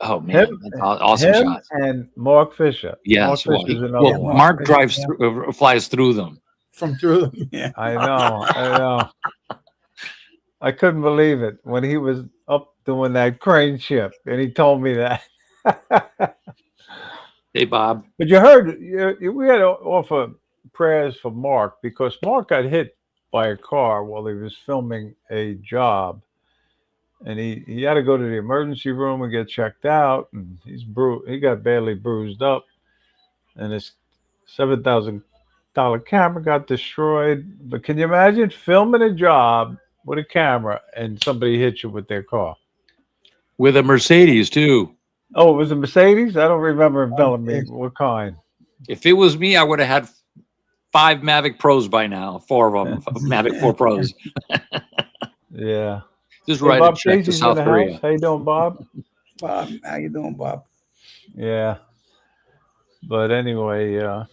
oh man, Him, that's awesome him shot. and Mark Fisher. Mark Yes, Fisher's another Yeah, one. Mark Fisher, drives yeah. through, flies through them. From through them. Yeah. I know. I couldn't believe it when he was up doing that crane ship, and he told me that. Hey, Bob. But you heard, we had to offer prayers for Mark because Mark got hit by a car while he was filming a job, and he had to go to the emergency room and get checked out, and he got badly bruised up, and his $7,000 camera got destroyed. But can you imagine filming a job with a camera and somebody hits you with their car? With a Mercedes too. Oh, it was a Mercedes? I don't remember him telling me yeah. what kind. If it was me, I would have had 5 Mavic Pros by now. 4 of them, Mavic 4 Pros. Yeah. Just Hey, write a Bob check to Casey's in South the Korea. house. How you doing, Bob? Bob, how you doing, Bob? Yeah. But anyway, I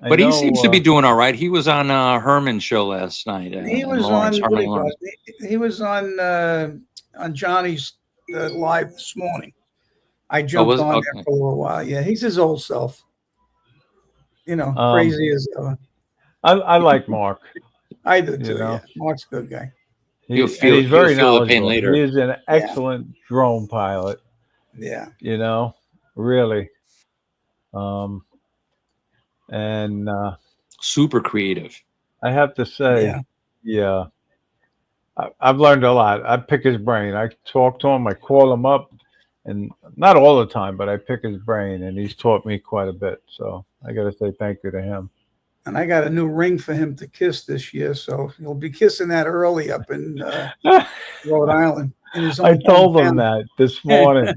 But he know. seems to be doing all right. He was on Herman's show last night. He was Lawrence, on. What do Herman you call Lawrence. it? He was on Johnny's live this morning. I jumped was it? on Okay. there for a little while. Yeah, he's his old self. You know, Um, crazy as ever. I like Mark. I do too. you know. Yeah, Mark's a good guy. He'll And feel- he's very he'll feel the pain knowledgeable. later. He is an excellent drone pilot. Yeah. Really. And Super creative. I have to say, Yeah. I've learned a lot. I pick his brain. I talk to him. I call him up, and not all the time, but I pick his brain, and he's taught me quite a bit. So I got to say thank you to him. And I got a new ring for him to kiss this year, so he'll be kissing that early up in Rhode Island. In his own I told him hometown. that this morning.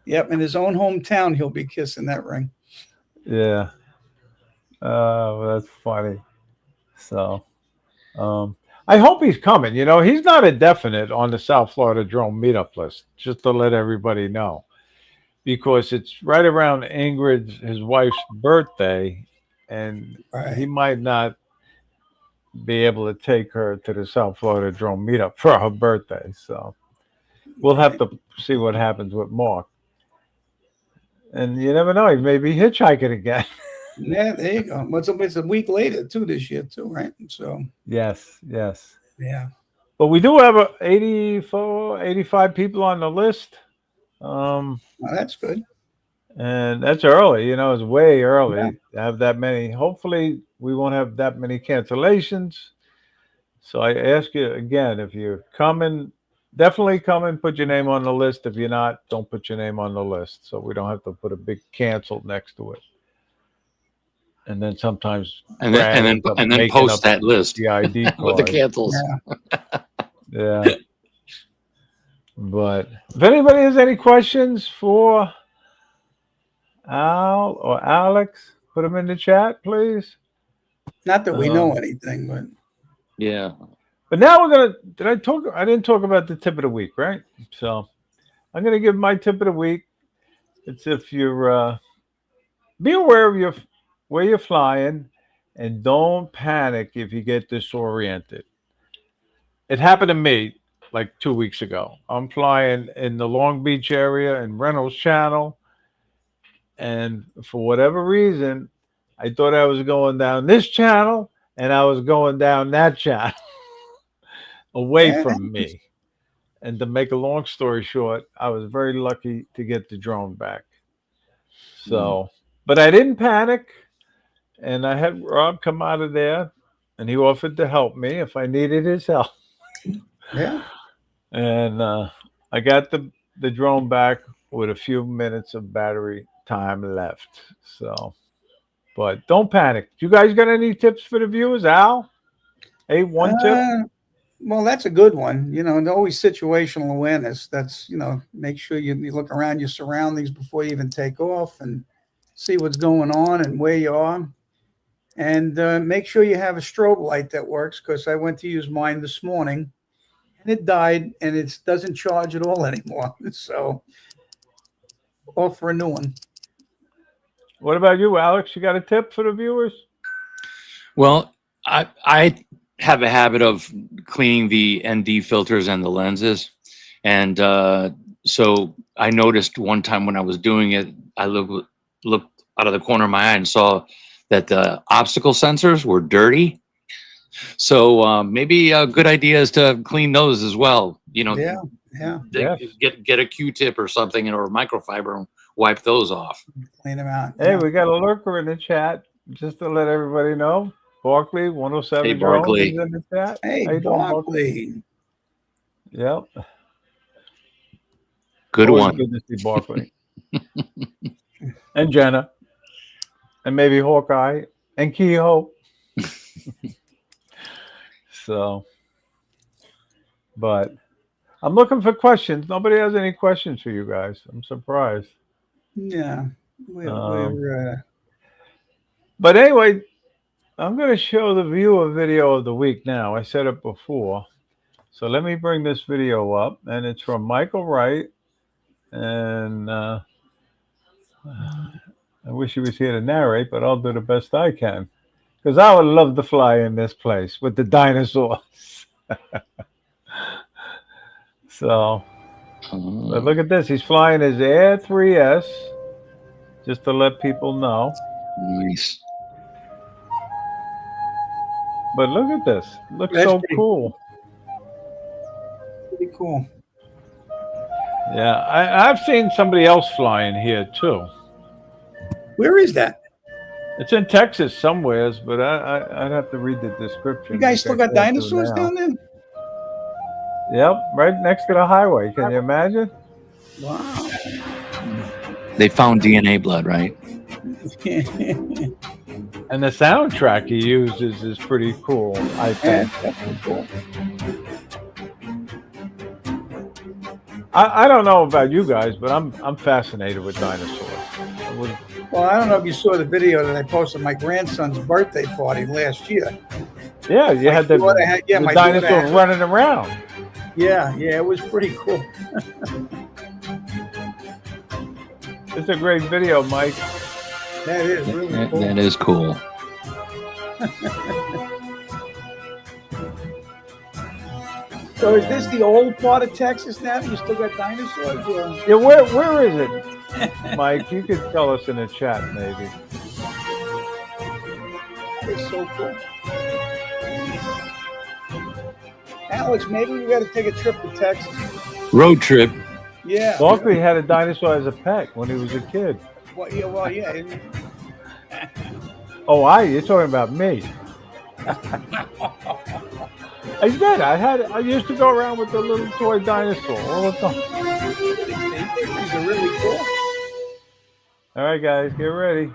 Yep, in his own hometown, he'll be kissing that ring. Yeah. Well, that's funny. So, I hope he's coming. He's not a definite on the South Florida drone meetup list, just to let everybody know, because it's right around his wife's birthday, and Right. he might not be able to take her to the South Florida drone meetup for her birthday. So we'll have to see what happens with Mark. And you never know, he may be hitchhiking again. Yeah, there you go. It's a week later too this year too, right? So Yes. yeah. But we do have 84, 85 people on the list. Well, that's good. And that's early, it's way early to have that many. Hopefully, we won't have that many cancellations. So I ask you again, if you're coming, definitely come and put your name on the list. If you're not, don't put your name on the list. So we don't have to put a big canceled next to it. And then sometimes And then post that list the ID card with the cancels. Yeah. But if anybody has any questions for Al or Alex, put them in the chat, please. Not that we know anything, but Yeah. But now we're gonna. I didn't talk about the tip of the week, right? So I'm gonna give my tip of the week. It's if you're be aware of where you're flying, and don't panic if you get disoriented. It happened to me like 2 weeks ago. I'm flying in the Long Beach area in Reynolds Channel, and for whatever reason, I thought I was going down this channel, and I was going down that channel away from me. And to make a long story short, I was very lucky to get the drone back. So, but I didn't panic, and I had Rob come out of there, and he offered to help me if I needed his help. yeah. And I got the drone back with a few minutes of battery time left. So, but don't panic. You guys got any tips for the viewers, Al? Hey, one tip. Well, that's a good one. And always situational awareness. That's, make sure you look around your surroundings before you even take off and see what's going on and where you are. And make sure you have a strobe light that works, because I went to use mine this morning and it died, and it doesn't charge at all anymore. So off for a new one. What about you, Alex? You got a tip for the viewers? Well, I have a habit of cleaning the ND filters and the lenses, and so I noticed one time when I was doing it, I looked out of the corner of my eye and saw that the obstacle sensors were dirty. So maybe a good idea is to clean those as well. You know, Yeah, yeah. Yes. get a Q-tip or something or microfiber and wipe those off. Clean them out. Hey, yeah. we got a lurker in the chat. Just to let everybody know, Barkley 107 Hey, Drones Barkley. is in the chat. How Hey, you doing, Barkley. Yep. Good Always one. good to see Barkley. And Jenna. And maybe Hawkeye. And Kehoe. So, but I'm looking for questions. Nobody has any questions for you guys. I'm surprised. Yeah. We're But anyway, I'm going to show the viewer video of the week now. I said it before. So let me bring this video up. And it's from Michael Wright. And I wish he was here to narrate, but I'll do the best I can. Because I would love to fly in this place with the dinosaurs. So, but look at this. He's flying his Air 3S, just to let people know. Nice. But look at this. Looks That's so pretty- cool. pretty cool. Yeah, I've seen somebody else flying here too. Where is that? It's in Texas somewheres, but I'd have to read the description. You guys still got dinosaurs down there? Yep, right next to the highway. Can you imagine? Wow. They found DNA blood, right? And the soundtrack he uses is pretty cool, I think. That's cool. I don't know about you guys, but I'm fascinated with dinosaurs. Well, I don't know if you saw the video that I posted my grandson's birthday party last year. Yeah, you had the, daughter had- yeah, the my daughter dinosaur had- running around. Yeah, it was pretty cool. It's a great video, Mike. That is really cool. That is cool. So is this the old part of Texas now? You still got dinosaurs? Or? Yeah, where is it, Mike? You could tell us in the chat, maybe. It's so cool. Alex, maybe we got to take a trip to Texas. Road trip. Yeah. Barkley had a dinosaur as a pet when he was a kid. Well, yeah. Oh, you're talking about me. I did. I used to go around with the little toy dinosaur all the time. These are really cool. All right, guys, get ready.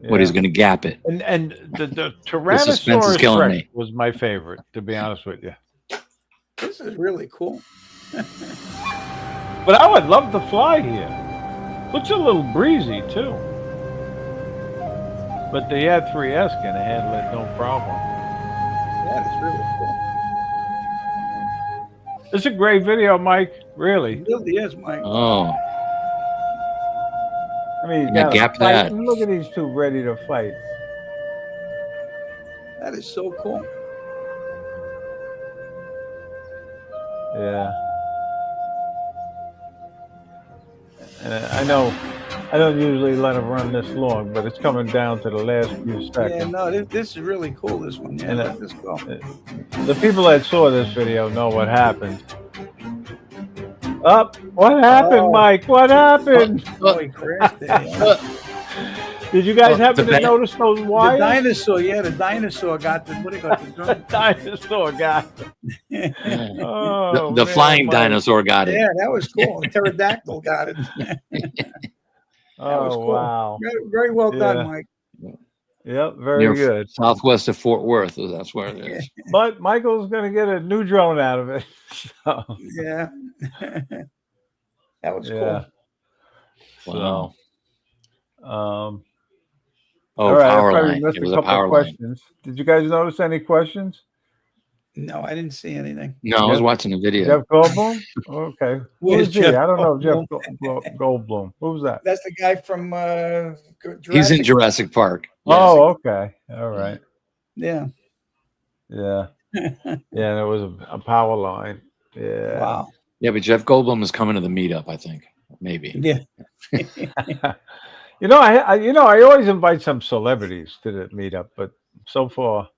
What he's going to gap it. And the suspense is Tyrannosaurus killing Rex me. was my favorite, to be honest with you. This is really cool. But I would love to fly here. Looks a little breezy too. But the Air 3S can handle it no problem. That is really cool. It's a great video, Mike. Really. It really is, Mike. Oh, I mean, you Yeah, gotta gap fight. that. Look at these two ready to fight. That is so cool. Yeah. And I know I don't usually let them run this long, but it's coming down to the last few Yeah, seconds. no, this is really cool, this one. Yeah, And, let this go. The people that saw this video know what happened. What happened, Oh. Mike? What happened? Oh, he crashed there. Yeah. Did you guys happen the to ba- notice those The wires? dinosaur got the, what do you got, the drum? Dinosaur guy. yeah. Oh, The man, flying Mike. dinosaur got it. Yeah, that was cool. The pterodactyl got it. Oh, was cool. wow. Very, very well Yeah. done, Mike. Yep, very Near good. Southwest of Fort Worth. That's where it is. But Michael's going to get a new drone out of it. So, Yeah. That was yeah. Wow. So, Oh, all right, I power probably line. missed It a was a couple power of line. questions. Did you guys notice any questions? No, I didn't see anything. No, I was Jeff- watching a video. Jeff Goldblum? Okay. Who Where's is he? Jeff I don't know Jeff Goldblum? Goldblum. Who was that? That's the guy from He's in Jurassic. Jurassic Park. Yes. Oh, okay. All right. Yeah. Yeah. Yeah, there was a power line. Yeah. Wow. Yeah, but Jeff Goldblum is coming to the meetup, I think. Maybe. Yeah. I always invite some celebrities to the meetup, but so far,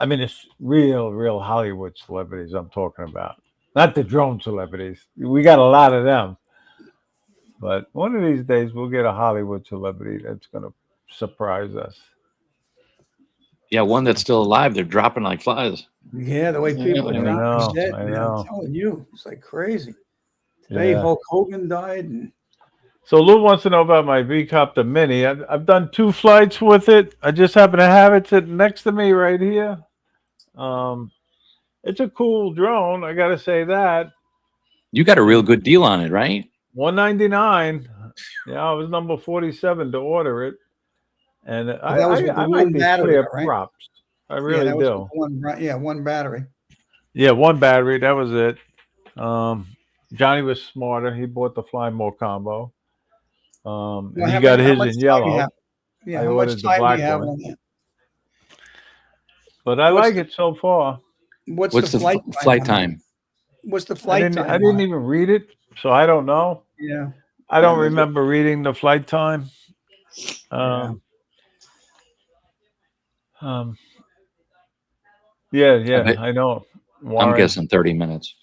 I mean, it's real Hollywood celebrities I'm talking about, not the drone celebrities. We got a lot of them, but one of these days we'll get a Hollywood celebrity that's going to surprise us. Yeah, one that's still alive. They're dropping like flies. Yeah, the way people I are know, dropping dead, I man, know. I'm telling you, it's like crazy. Today, Yeah. Hulk Hogan died, and So Lou wants to know about my V-Copter Mini. I've done 2 flights with it. I just happen to have it sitting next to me right here. It's a cool drone. I got to say that. You got a real good deal on it, right? $199. Yeah, I was number 47 to order it, and that was with the I one might be battery, clear right? props. I yeah, really that was do. one battery. Yeah, 1 battery. That was it. Johnny was smarter. He bought the Fly More combo. And he got his in yellow. Yeah, I how ordered much the time do black you have one. on that? But I What's like the- it so far. What's What's the flight flight on time? that? What's the I flight didn't, time? I on didn't it? even read it, so I don't know. Yeah. I don't Yeah, remember reading the flight time. Yeah, I know. I'm Warren, guessing 30 minutes.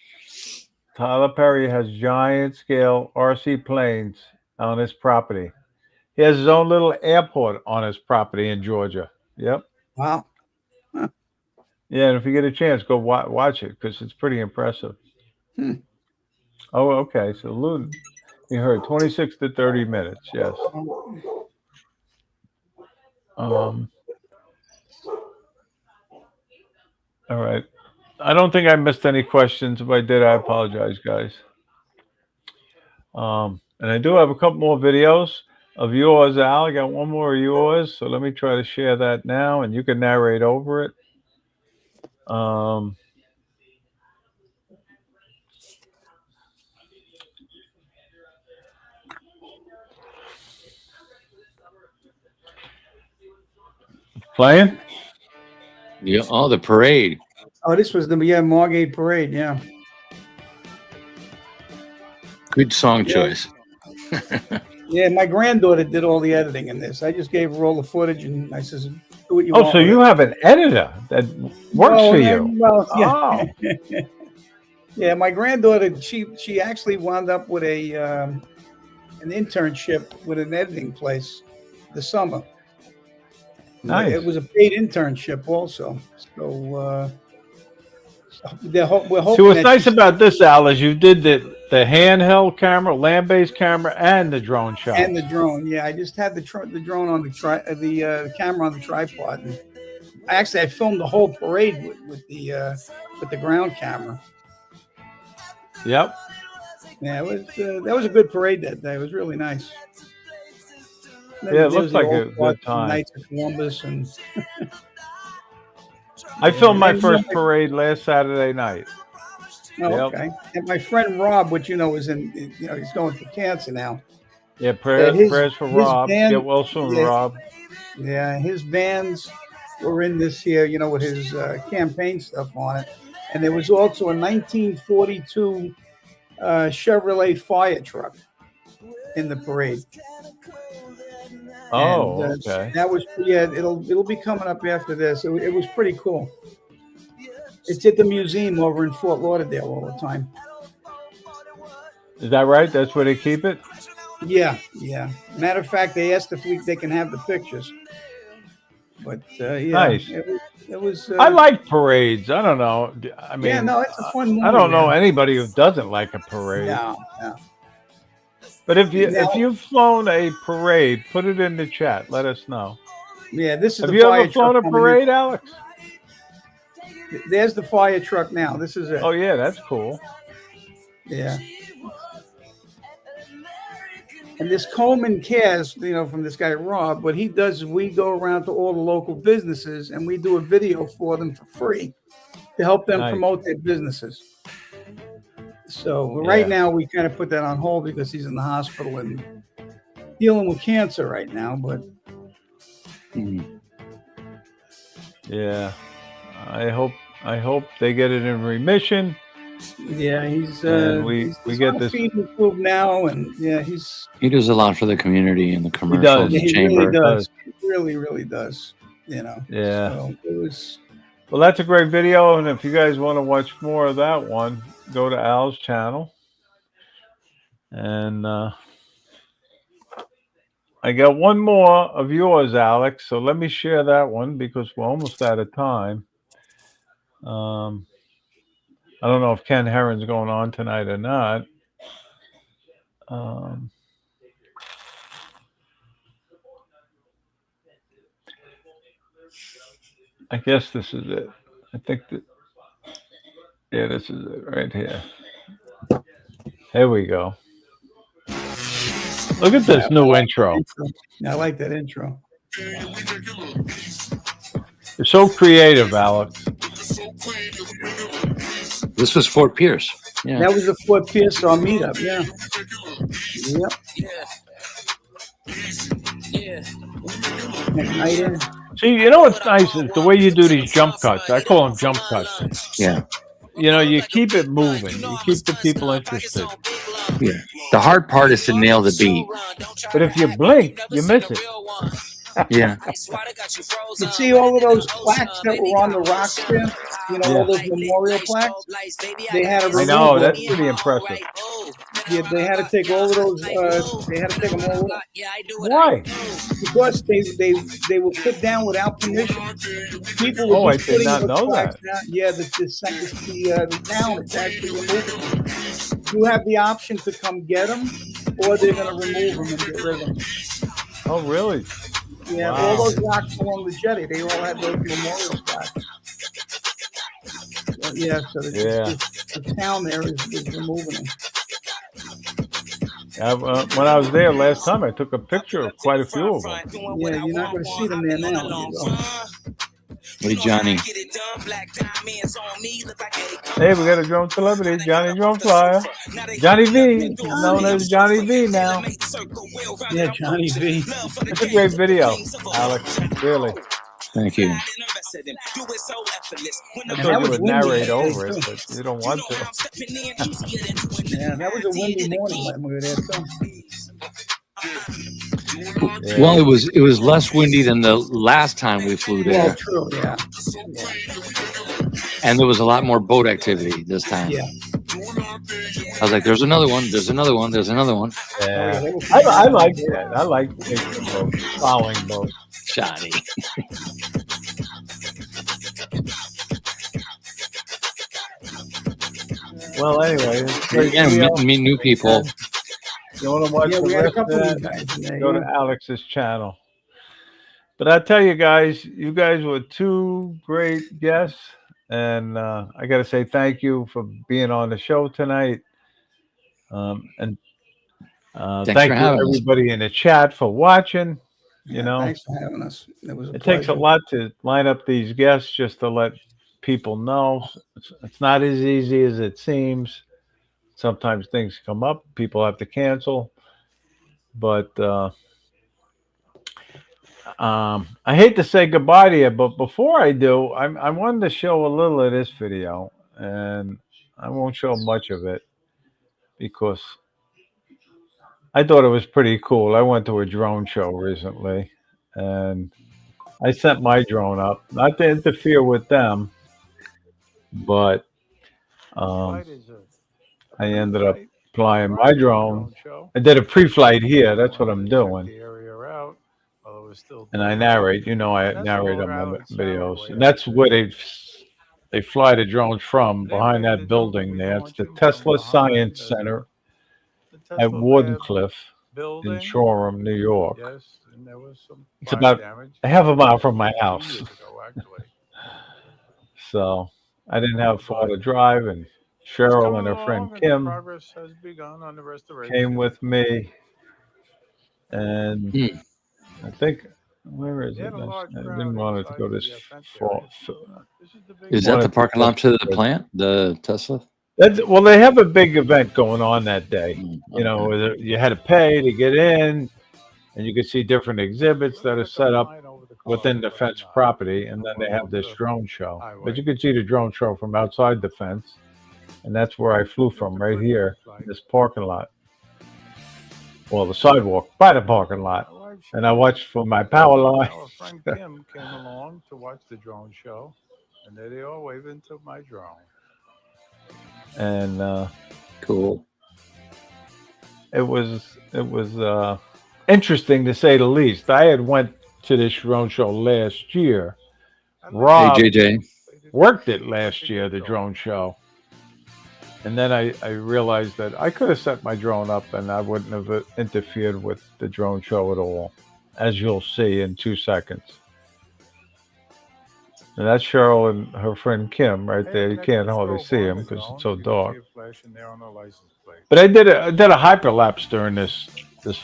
Tyler Perry has giant scale RC planes on his property. He has his own little airport on his property in Georgia. Yep. Wow. Yeah, and if you get a chance, go watch it because it's pretty impressive. Hmm. Oh, okay. So Lou, you heard 26 to 30 minutes. Yes. All right. I don't think I missed any questions. If I did, I apologize, guys. And I do have a couple more videos of yours, Al. I got one more of yours, so let me try to share that now, and you can narrate over it. Playing? Yeah. Oh, the parade. Oh, this was the Margate Parade. Yeah. Good song Yeah. choice. Yeah, my granddaughter did all the editing in this. I just gave her all the footage, and I says, "Do what you want." Oh, so you have an editor that works for you? Well, yeah. Oh. Yeah, my granddaughter, she actually wound up with an internship with an editing place this summer. Nice. It was a paid internship also. So we're hoping. See, what's that nice about this, Al, is you did the handheld camera, land-based camera, and the drone shot. and the drone. Yeah, I just had the drone on the camera on the tripod. And I filmed the whole parade with the ground camera. Yep. Yeah, that was a good parade that day. It was really nice. Yeah, it looks like a good time. Knights of Columbus and I filmed my And, first parade last Saturday night. oh, Yep. okay. And my friend Rob, which is he's going through cancer now. Yeah, prayers for his Rob. band- Get well soon, yeah. Rob. Yeah, his vans were in this here, with his campaign stuff on it. And there was also a 1942 Chevrolet fire truck in the parade. Oh, And, okay. That was it'll be coming up after this. It was pretty cool. It's at the museum over in Fort Lauderdale all the time. Is that right? That's where they keep it? Yeah. Matter of fact, they asked if they can have the pictures. But yeah, Nice. It was. I like parades. I don't know. I mean, Yeah, no, it's a fun movie. I don't know man. anybody who doesn't like a parade. No. But if Now- you've flown a parade, put it in the chat. Let us know. Yeah, this is Have the you fire ever flown truck a coming in. parade, Alex? There's the fire truck now. This is it. Oh yeah, that's cool. Yeah. And this Coleman Cares, from this guy Rob, what he does is we go around to all the local businesses and we do a video for them for free. to help them Nice. promote their businesses. So right now we kind of put that on hold because he's in the hospital and dealing with cancer right now. But yeah, I hope they get it in remission. Yeah, he's And we get this. feed improved now, and yeah, he does a lot for the community and the commercial he chamber. really does. He really does. You know. Yeah. So it was. Well, that's a great video, and if you guys want to watch more of that one, go to Al's channel. And I got one more of yours, Alex. So let me share that one because we're almost out of time. I don't know if Ken Herron's going on tonight or not. I guess this is it. I think that, yeah, this is it right here. Here we go. Look at this new intro. I like that intro. You're so creative, Alex. This was Fort Pierce. Yeah. That was the Fort Pierce meetup. Yeah. Yep. See, you know what's nice is the way you do these jump cuts. I call them jump cuts. Yeah. You know, you keep it moving. You keep the people interested. Yeah. The hard part is to nail the beat. But if you blink, you miss it. Yeah. You see all of those plaques that were on the rocks there? You know, all those memorial plaques? They had to remove I know, them. that's pretty impressive. Yeah, they had to take all of those, they had to take them all out. Why? Because they were put down without permission. People were I just did putting not the know plaques that. down. Yeah, the town is actually removing them. You have the option to come get them, or they're going to remove them and get rid of them. Oh, really? Yeah, Wow. all those rocks along the jetty, they all had those memorial spots. Yeah, so the town there is removing them. When I was there last time, I took a picture of quite a few of them. Yeah, you're not going to see them there now when you go. Hey, Johnny. Hey, we got a drone celebrity, Johnny Drone Flyer. Johnny V, known as Johnny V now. Yeah, Johnny V. It's a great video, Alex. Really. Thank you. I thought you would narrate over it, but you don't want to. Yeah, that was a windy morning when we were there too. Yeah. Well, it was less windy than the last time we flew there. Well, true, yeah. And there was a lot more boat activity this time. Yeah. I was like, there's another one, there's another one, there's another one. Yeah. I like that. I like taking boats, following boats. Johnny. Well, anyway, Again, meet new people. You want to watch Yeah, the we had a rest of couple of that? guys in there. Go to Alex's channel. But I tell you guys were two great guests, and I got to say thank you for being on the show tonight. And thank you everybody in the chat for watching. You know, thanks for having us. It takes a lot to line up these guests just to let people know. It's not as easy as it seems. Sometimes things come up, people have to cancel. But I hate to say goodbye to you, but before I do, I wanted to show a little of this video, and I won't show much of it because I thought it was pretty cool. I went to a drone show recently, and I sent my drone up, not to interfere with them, but I ended up flying my drone. I did a pre-flight here. That's what I'm doing. And I narrate. You know, I narrate on my videos. And that's where they fly the drones from, behind that building there. It's the Tesla Science Center at Wardenclyffe in Shoreham, New York. It's about a half a mile from my house. So I didn't have far to drive, and Cheryl and her friend Kim came with me, and I think Where is They it? had a large I crowd didn't want it to inside go the this fence far. area. This is the big Is that wanted the to parking test lot to the it. plant, the Tesla? Well, they have a big event going on that day. You know, Okay. where you had to pay to get in, and you could see different exhibits that are set up within the fence property, and then they have this drone show. But you could see the drone show from outside the fence, and that's where I flew from, right here, this parking lot. Well, the sidewalk by the parking lot, and I watched from my power line. Our friend Kim came along to watch the drone show, and there they all waving to my drone. And Cool. it was interesting to say the least. I had went to this drone show last year. Rob Hey, JJ. worked it last year, the drone show. And then I realized that I could have set my drone up and I wouldn't have interfered with the drone show at all, as you'll see in 2 seconds. And that's Cheryl and her friend Kim right there. You can't hardly see him because it's so dark. But I did a hyperlapse during this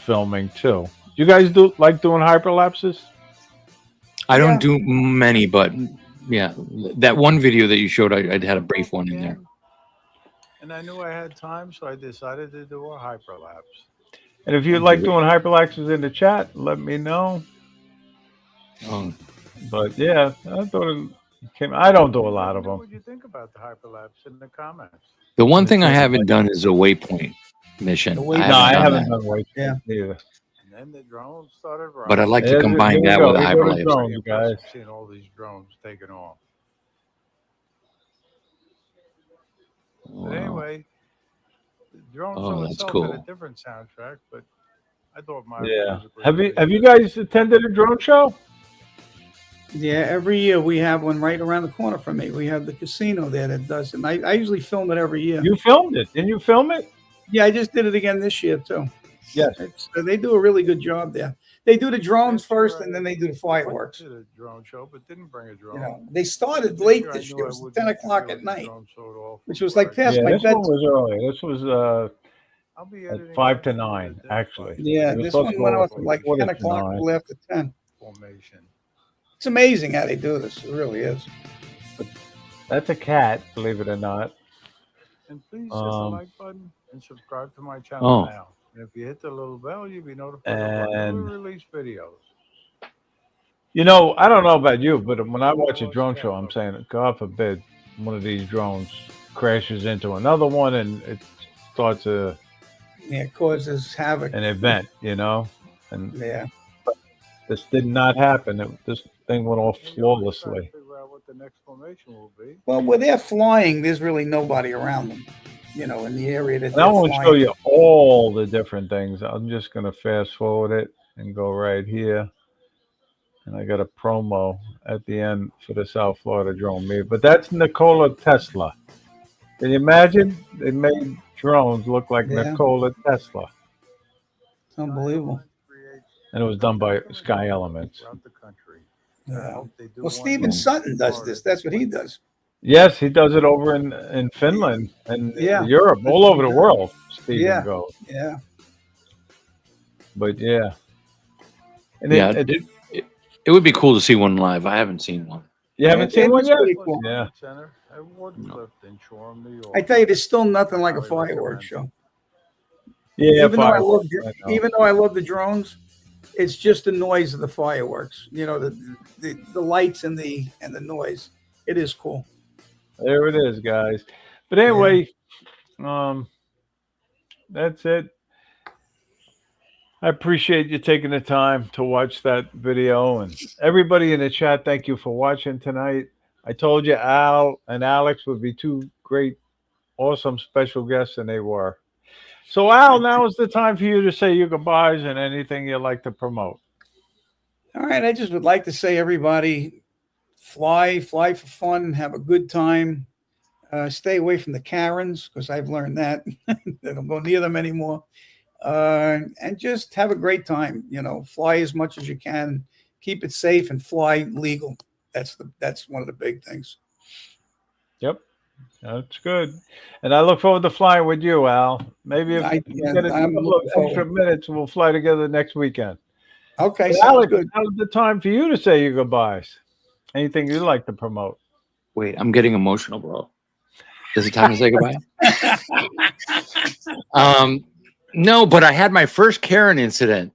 filming too. You guys like doing hyperlapses? I don't do many, but yeah, that one video that you showed, I had a brief one in there. And I knew I had time, so I decided to do a hyperlapse. And if you like doing hyperlapses in the chat, let me know. But yeah, I thought it came. I don't do a lot of them. What do you think about the hyperlapse in the comments? The one thing I haven't done is a waypoint mission. I haven't done waypoint either. And then the drones started running. But I'd like to combine that with a hyperlapse. Drones, guys. I've seen all these drones taking off. But anyway, the drone show itself had a different soundtrack, but I thought mine was a great Have you guys attended a drone show? Yeah, every year we have one right around the corner from me. We have the casino there that does it. And I usually film it every year. You filmed it? Didn't you film it? Yeah, I just did it again this year too. Yes. They do a really good job there. They do the drones first, and then they do the fireworks. I went to the drone show, but didn't bring a drone. You know, they started late this year. It was 10 o'clock at night, which was like past my this bedtime. one was early. This was at 5 to 9, actually. Yeah, this one went off at like 10 o'clock, a little after 10. Formation. It's amazing how they do this. It really is. That's a cat, believe it or not. And please hit the like button and subscribe to my channel now. And if you hit the little bell, you'll be notified when we release videos. You know, I don't know about you, but when I watch a drone show, I'm saying, God forbid, one of these drones crashes into another one and it starts it causes havoc. An event, you know? And but this did not happen. This thing went off flawlessly. What the next formation will be. Well, where they're flying, there's really nobody around them. You know, in the area that I won't show you all the different things. I'm just going to fast forward it and go right here. And I got a promo at the end for the South Florida drone meet. But that's Nikola Tesla. Can you imagine? They made drones look like Nikola Tesla. It's unbelievable. And it was done by Sky Elements. Well, Stephen Sutton does this. That's what he does. Yes, he does it over in Finland and Europe, all over the world. Stephen goes. Yeah. But yeah. And it would be cool to see one live. I haven't seen one. You haven't seen one yet? Cool. Yeah. I tell you, there's still nothing like a fireworks show. Yeah, even though I love the drones, it's just the noise of the fireworks. You know, the lights and the noise. It is cool. There it is, guys. But anyway, that's it. I appreciate you taking the time to watch that video. And everybody in the chat, thank you for watching tonight. I told you Al and Alex would be two great, awesome special guests, and they were. So, Al, now is the time for you to say your goodbyes and anything you'd like to promote. All right. I just would like to say, everybody, fly for fun, have a good time. Stay away from the Karens, because I've learned that. I don't go near them anymore. And just have a great time. You know, fly as much as you can. Keep it safe and fly legal. That's one of the big things. Yep. That's good. And I look forward to flying with you, Al. Maybe if you get a couple of extra minutes, we'll fly together next weekend. Okay, Hey, sounds Alex, good. now's the time for you to say your goodbyes. Anything you'd like to promote? Wait, I'm getting emotional, bro. Is it time to say goodbye? No, but I had my first Karen incident.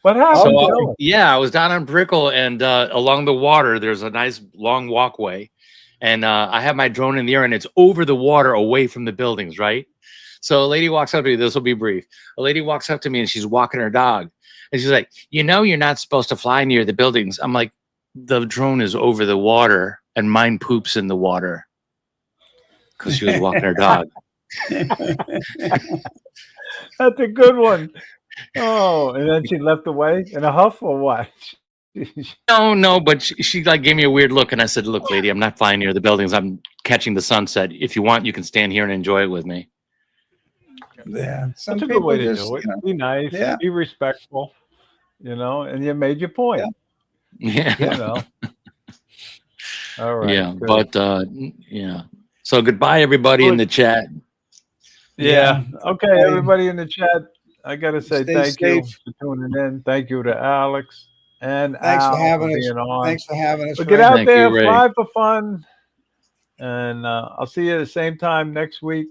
What happened? So yeah, I was down on Brickell, and along the water, there's a nice long walkway, and I have my drone in the air, and it's over the water, away from the buildings, right? So a lady walks up to me. This will be brief. A lady walks up to me, and she's walking her dog, and she's like, "You know, you're not supposed to fly near the buildings." I'm like, "The drone is over the water, and mine poops in the water," because she was walking her dog. That's a good one. Oh, and then she left away in a huff or what? No, but she like gave me a weird look, and I said, "Look, lady, I'm not flying near the buildings. I'm catching the sunset. If you want, you can stand here and enjoy it with me." Yeah, some That's a good people way to just, do it. you know, Be nice, yeah. be respectful, and you made your point. Yeah. You know. All right. Yeah, good. but yeah. So goodbye, everybody in the chat. Yeah. Okay, Hey. everybody in the chat. I gotta say Stay thank you safe. for tuning in. Thank you to Alex and Thanks Al for having us. being on. Thanks for having us. But get Ray. out Thank there, you, Ray. fly for fun, and I'll see you at the same time next week.